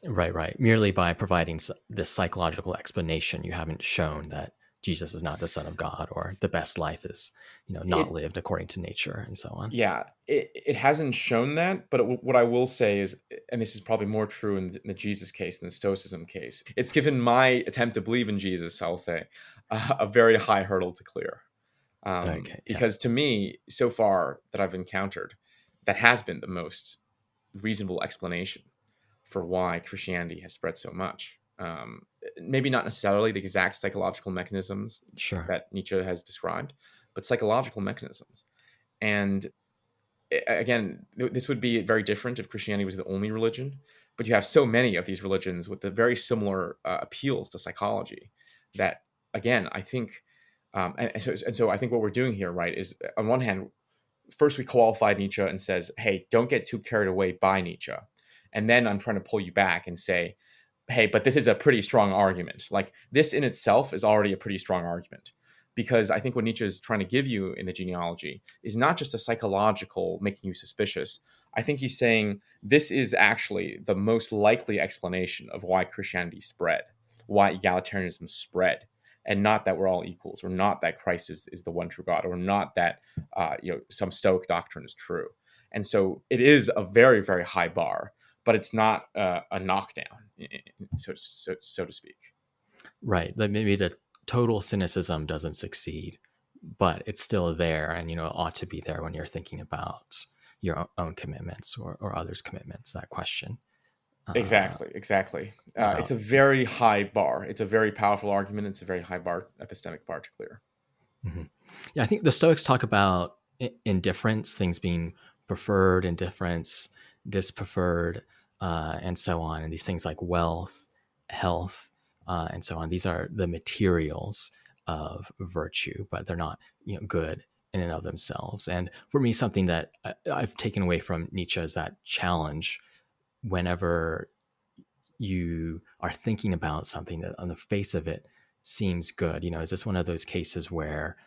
Right. Merely by providing this psychological explanation, you haven't shown that Jesus is not the Son of God, or the best life is, not It lived according to nature, and so on. Yeah, it hasn't shown that, but what I will say is, and this is probably more true in the Jesus case than the Stoicism case, it's given my attempt to believe in Jesus, I'll say, a very high hurdle to clear. Okay. Yeah. Because to me, so far that I've encountered, that has been the most reasonable explanation for why Christianity has spread so much. Maybe not necessarily the exact psychological mechanisms Sure. that Nietzsche has described, but psychological mechanisms. And again, this would be very different if Christianity was the only religion, but you have so many of these religions with the very similar appeals to psychology that, again, I think, and so I think what we're doing here, right, is on one hand, first we qualified Nietzsche and says, hey, don't get too carried away by Nietzsche. And then I'm trying to pull you back and say, hey, but this is a pretty strong argument. Like, this in itself is already a pretty strong argument. Because I think what Nietzsche is trying to give you in the genealogy is not just a psychological making you suspicious. I think he's saying this is actually the most likely explanation of why Christianity spread, why egalitarianism spread, and not that we're all equals, or not that Christ is the one true God, or not that some Stoic doctrine is true. And so it is a very, very high bar, but it's not a knockdown, so to speak. Right. That maybe the total cynicism doesn't succeed, but it's still there, and ought to be there when you're thinking about your own commitments, or others' commitments. That question. Uh, Exactly, exactly. uh, It's a very high bar. It's a very powerful argument. It's a very high bar, epistemic bar to clear. mhm. Yeah, I think the Stoics talk about indifference, things being preferred, indifference, dispreferred, and so on. And these things like wealth, health, and so on. These are the materials of virtue, but they're not, good in and of themselves. And for me, something that I've taken away from Nietzsche is that challenge whenever you are thinking about something that on the face of it seems good. Is this one of those cases where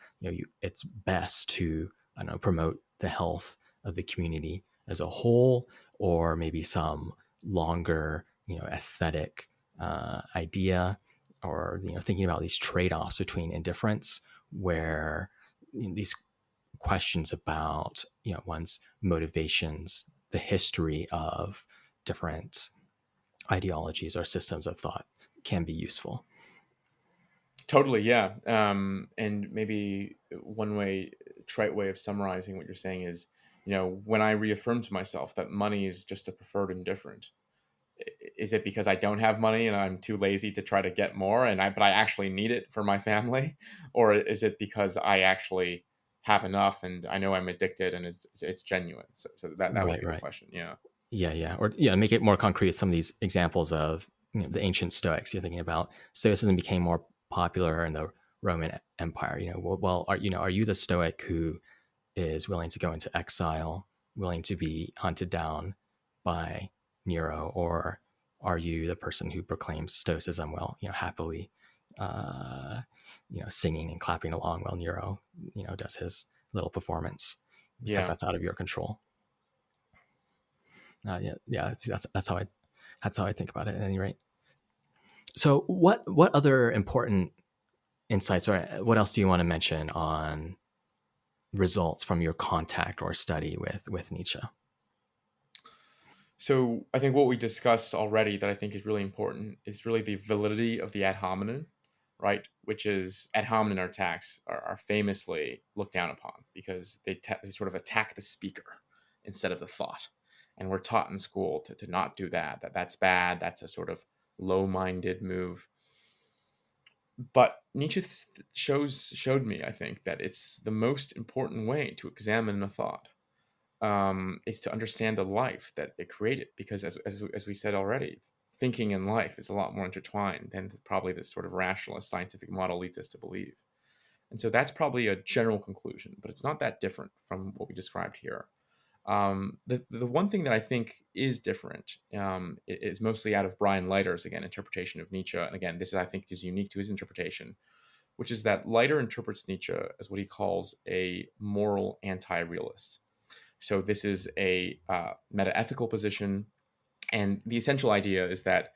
it's best to, I don't know, promote the health of the community as a whole, or maybe some longer aesthetic idea, or thinking about these trade-offs between indifference, where these questions about one's motivations, the history of different ideologies or systems of thought can be useful. Totally, yeah. And maybe one way, trite way of summarizing what you're saying is, when I reaffirm to myself that money is just a preferred indifferent, is it because I don't have money and I'm too lazy to try to get more, but I actually need it for my family, or is it because I actually have enough and I know I'm addicted and it's genuine? So that would Right, be the right. question. Yeah. Yeah. Or make it more concrete. Some of these examples of the ancient Stoics. You're thinking about Stoicism became more popular in the Roman Empire. Well, are you the Stoic who is willing to go into exile, willing to be hunted down by Nero, or are you the person who proclaims Stoicism, well, happily, singing and clapping along while Nero, does his little performance, because Yeah. that's out of your control. Yeah, that's how I think about it. At any rate, so what other important insights, or what else do you want to mention on results from your contact or study with Nietzsche? So I think what we discussed already that I think is really important is really the validity of the ad hominem, right? Which is ad hominem attacks are famously looked down upon because they sort of attack the speaker instead of the thought. And we're taught in school to not do that, that's bad, that's a sort of low-minded move. But Nietzsche showed me, I think, that it's the most important way to examine a thought, is to understand the life that it created. Because as we said already, thinking and life is a lot more intertwined than probably this sort of rationalist scientific model leads us to believe. And so that's probably a general conclusion, but it's not that different from what we described here. The one thing that I think is different, is mostly out of Brian Leiter's, again, interpretation of Nietzsche. And again, this is, I think, is unique to his interpretation, which is that Leiter interprets Nietzsche as what he calls a moral anti-realist. So this is a metaethical position, and the essential idea is that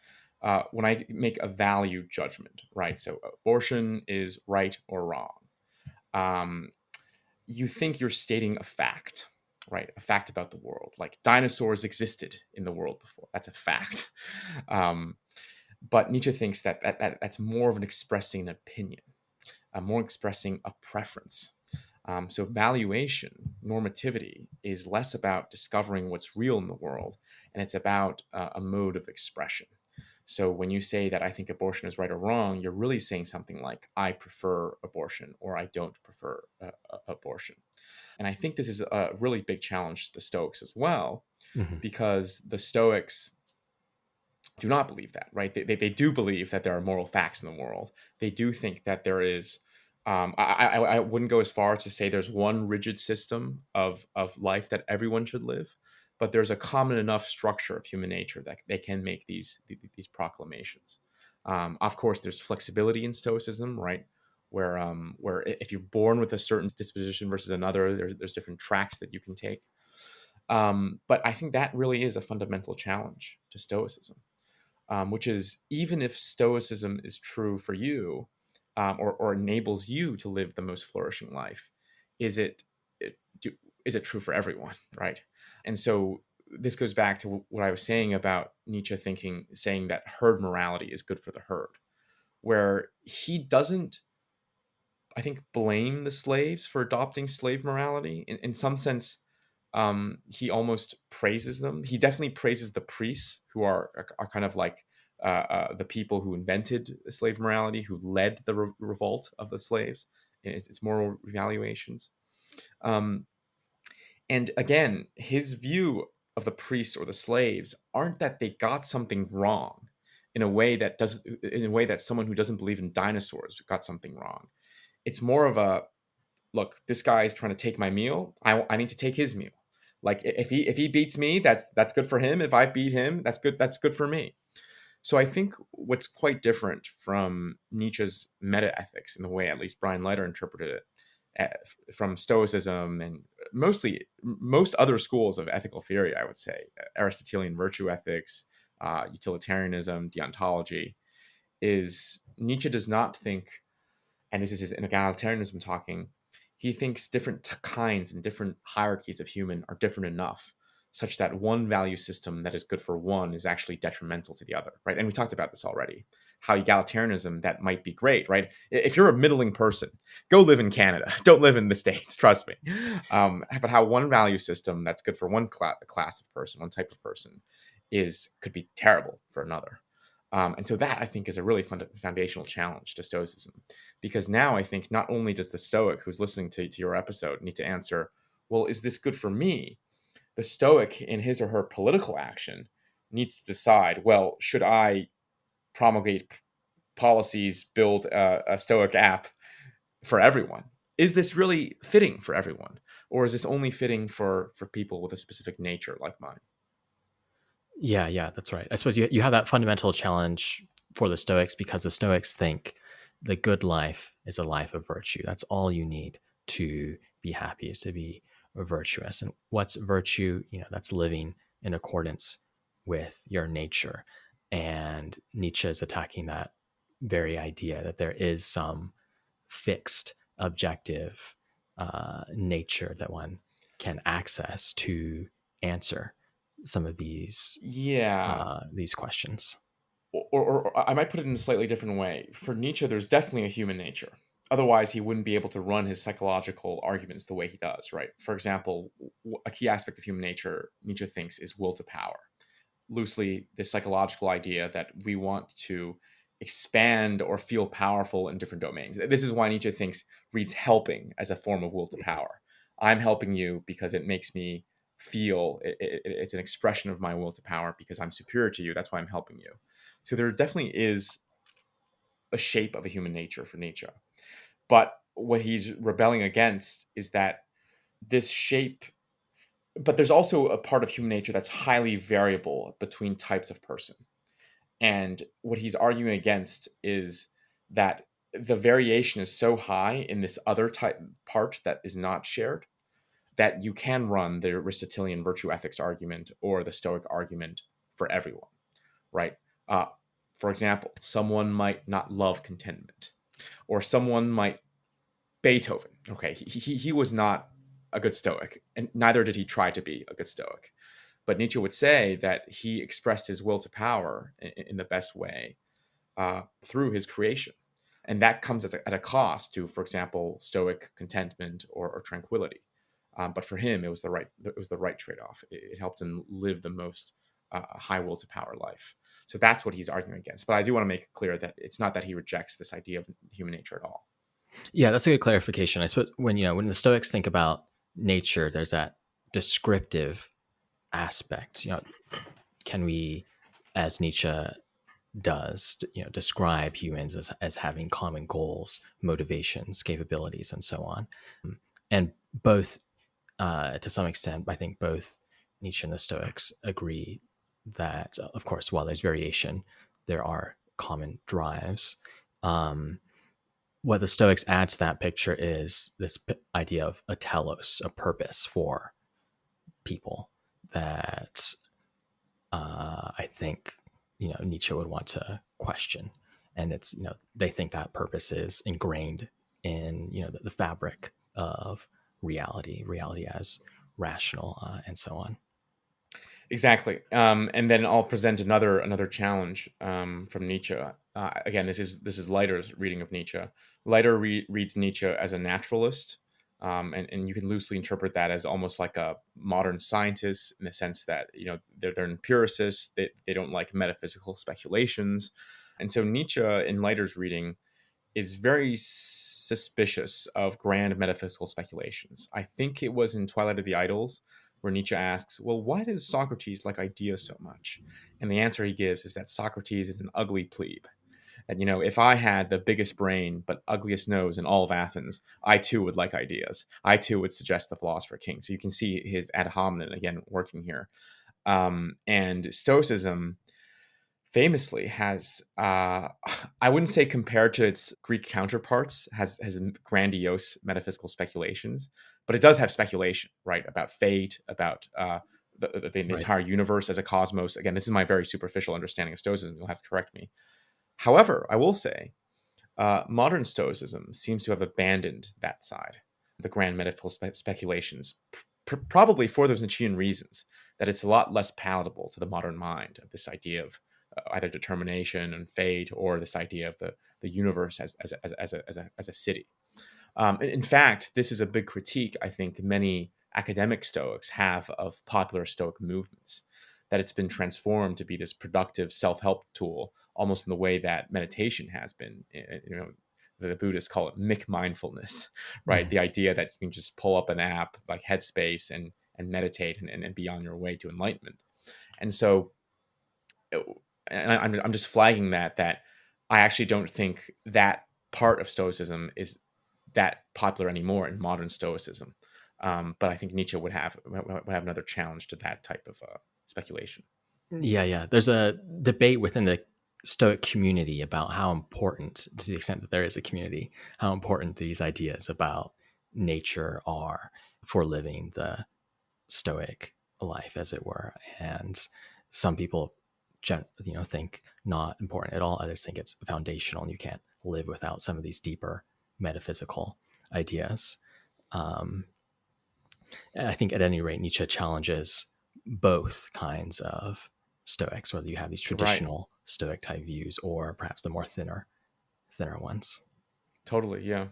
when I make a value judgment, right? So abortion is right or wrong. Um, you think you're stating a fact, right? A fact about the world, like dinosaurs existed in the world before. That's a fact. Um, but Nietzsche thinks that's more of an expressing an opinion, more expressing a preference. So valuation, normativity, is less about discovering what's real in the world, and it's about a mode of expression. So when you say that I think abortion is right or wrong, you're really saying something like I prefer abortion or I don't prefer abortion. And I think this is a really big challenge to the Stoics as well, Hmm. because the Stoics do not believe that, right? They do believe that there are moral facts in the world. They do think that there is. I wouldn't go as far as to say there's one rigid system of life that everyone should live, but there's a common enough structure of human nature that they can make these proclamations. Of course, there's flexibility in Stoicism, right? Where if you're born with a certain disposition versus another, there's different tracks that you can take. But I think that really is a fundamental challenge to Stoicism, which is even if Stoicism is true for you, or enables you to live the most flourishing life, is it do, is it true for everyone, right? And so this goes back to what I was saying about Nietzsche saying that herd morality is good for the herd, where he doesn't, I think, blame the slaves for adopting slave morality. In some sense, he almost praises them. He definitely praises the priests, who are kind of like the people who invented slave morality, who led the revolt of the slaves, and its moral evaluations. Um, and again, his view of the priests or the slaves aren't that they got something wrong in a way that someone who doesn't believe in dinosaurs got something wrong. It's more of a, look, this guy is trying to take my meal. I need to take his meal. Like, if he beats me, that's good for him. If I beat him, that's good for me. So I think what's quite different from Nietzsche's metaethics, in the way at least Brian Leiter interpreted it, from Stoicism and most other schools of ethical theory, I would say, Aristotelian virtue ethics, utilitarianism, deontology, is Nietzsche does not think, and this is his egalitarianism talking, he thinks different kinds and different hierarchies of human are different enough such that one value system that is good for one is actually detrimental to the other, right? And we talked about this already, how egalitarianism, that might be great, right? If you're a middling person, go live in Canada. Don't live in the States, trust me. But how one value system that's good for one class of person, one type of person, could be terrible for another. And so that, I think, is a really foundational challenge to Stoicism, because now I think not only does the Stoic who's listening to your episode need to answer, well, is this good for me? The Stoic, in his or her political action, needs to decide, well, should I promulgate policies, build a Stoic app for everyone? Is this really fitting for everyone? Or is this only fitting for people with a specific nature like mine? Yeah, that's right. I suppose you have that fundamental challenge for the Stoics, because the Stoics think the good life is a life of virtue. That's all you need to be happy, is to be virtuous. And what's virtue? That's living in accordance with your nature. And Nietzsche is attacking that very idea that there is some fixed objective nature that one can access to answer some of Yeah. these questions. Or I might put it in a slightly different way. For Nietzsche, there's definitely a human nature. Otherwise, he wouldn't be able to run his psychological arguments the way he does, right? For example, a key aspect of human nature, Nietzsche thinks, is will to power. Loosely, this psychological idea that we want to expand or feel powerful in different domains. This is why Nietzsche thinks reads helping as a form of will to power. I'm helping you because it makes me feel it's an expression of my will to power because I'm superior to you. That's why I'm helping you. So there definitely is a shape of a human nature for Nietzsche. But what he's rebelling against is that this shape, but there's also a part of human nature that's highly variable between types of person. And what he's arguing against is that the variation is so high in this other type part that is not shared, that you can run the Aristotelian virtue ethics argument or the Stoic argument for everyone, right? Uh, for example, someone might not love contentment, or someone might Beethoven. Okay, he was not a good Stoic, and neither did he try to be a good Stoic. But Nietzsche would say that he expressed his will to power in the best way through his creation, and that comes at a cost to, for example, Stoic contentment or tranquility. But for him, it was the right trade off. It helped him live the most high will to power life. So that's what he's arguing against. But I do want to make it clear that it's not that he rejects this idea of human nature at all. Yeah, that's a good clarification. I suppose when the Stoics think about nature, there's that descriptive aspect. Can we, as Nietzsche does, describe humans as having common goals, motivations, capabilities, and so on. And both, to some extent, I think both Nietzsche and the Stoics agree that, of course, while there's variation, there are common drives. What the Stoics add to that picture is this idea of a telos, a purpose for people that I think Nietzsche would want to question, and it's they think that purpose is ingrained in the fabric of reality as rational, and so on. Exactly. And then I'll present another challenge from Nietzsche. Again, this is Leiter's reading of Nietzsche. Leiter reads Nietzsche as a naturalist, And you can loosely interpret that as almost like a modern scientist, in the sense that, they're empiricists. They don't like metaphysical speculations. And so Nietzsche, in Leiter's reading, is very suspicious of grand metaphysical speculations. I think it was in Twilight of the Idols where Nietzsche asks, well, why does Socrates like ideas so much? And the answer he gives is that Socrates is an ugly plebe. And, if I had the biggest brain but ugliest nose in all of Athens, I too would like ideas. I too would suggest the philosopher king. So you can see his ad hominem again working here. And Stoicism famously has, I wouldn't say compared to its Greek counterparts, has grandiose metaphysical speculations, but it does have speculation, right, about fate, about the Right. entire universe as a cosmos. Again, this is my very superficial understanding of Stoicism. You'll have to correct me. However, I will say, modern Stoicism seems to have abandoned that side, the grand metaphysical speculations, probably for those Nietzschean reasons, that it's a lot less palatable to the modern mind, of this idea of either determination and fate, or this idea of the universe as a city. In fact, this is a big critique I think many academic Stoics have of popular Stoic movements, that it's been transformed to be this productive self-help tool, almost in the way that meditation has been. The Buddhists call it mick mindfulness, right? The idea that you can just pull up an app like Headspace and meditate and be on your way to enlightenment. And so, and I'm just flagging that I actually don't think that part of Stoicism is that popular anymore in modern Stoicism. But I think Nietzsche would have another challenge to that type of speculation. Yeah. There's a debate within the Stoic community about how important, to the extent that there is a community, how important these ideas about nature are for living the Stoic life, as it were. And some people, think not important at all. Others think it's foundational, and you can't live without some of these deeper metaphysical ideas. And I think, at any rate, Nietzsche challenges both kinds of Stoics, whether you have these Right. traditional Stoic type views or perhaps the more thinner ones. Totally. Yeah.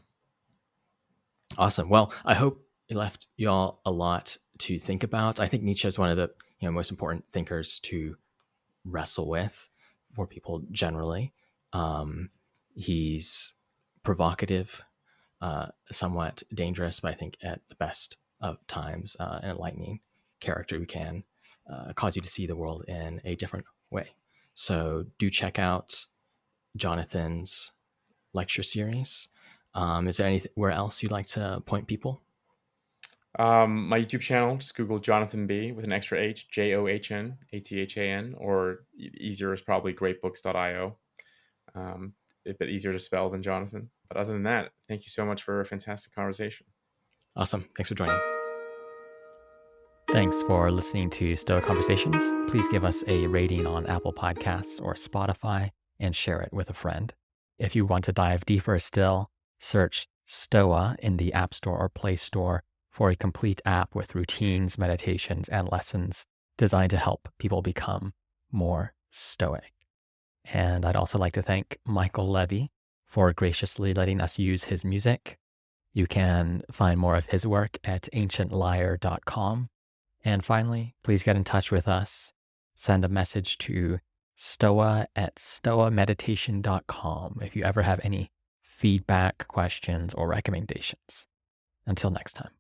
Awesome. Well, I hope it left y'all a lot to think about. I think Nietzsche is one of the most important thinkers to wrestle with for people generally. He's provocative, somewhat dangerous, but I think at the best of times, an enlightening character who can cause you to see the world in a different way. So do check out Jonathan's lecture series. Is there anywhere else you'd like to point people? My YouTube channel, just Google Johnathan Bi with an extra H, JOHNATHAN, or easier is probably greatbooks.io. A bit easier to spell than Jonathan. But other than that, thank you so much for a fantastic conversation. Awesome. Thanks for joining. Thanks for listening to Stoic Conversations. Please give us a rating on Apple Podcasts or Spotify and share it with a friend. If you want to dive deeper still, search Stoa in the App Store or Play Store for a complete app with routines, meditations, and lessons designed to help people become more stoic. And I'd also like to thank Michael Levy for graciously letting us use his music. You can find more of his work at ancientlyre.com. And finally, please get in touch with us. Send a message to stoa@stoameditation.com if you ever have any feedback, questions, or recommendations. Until next time.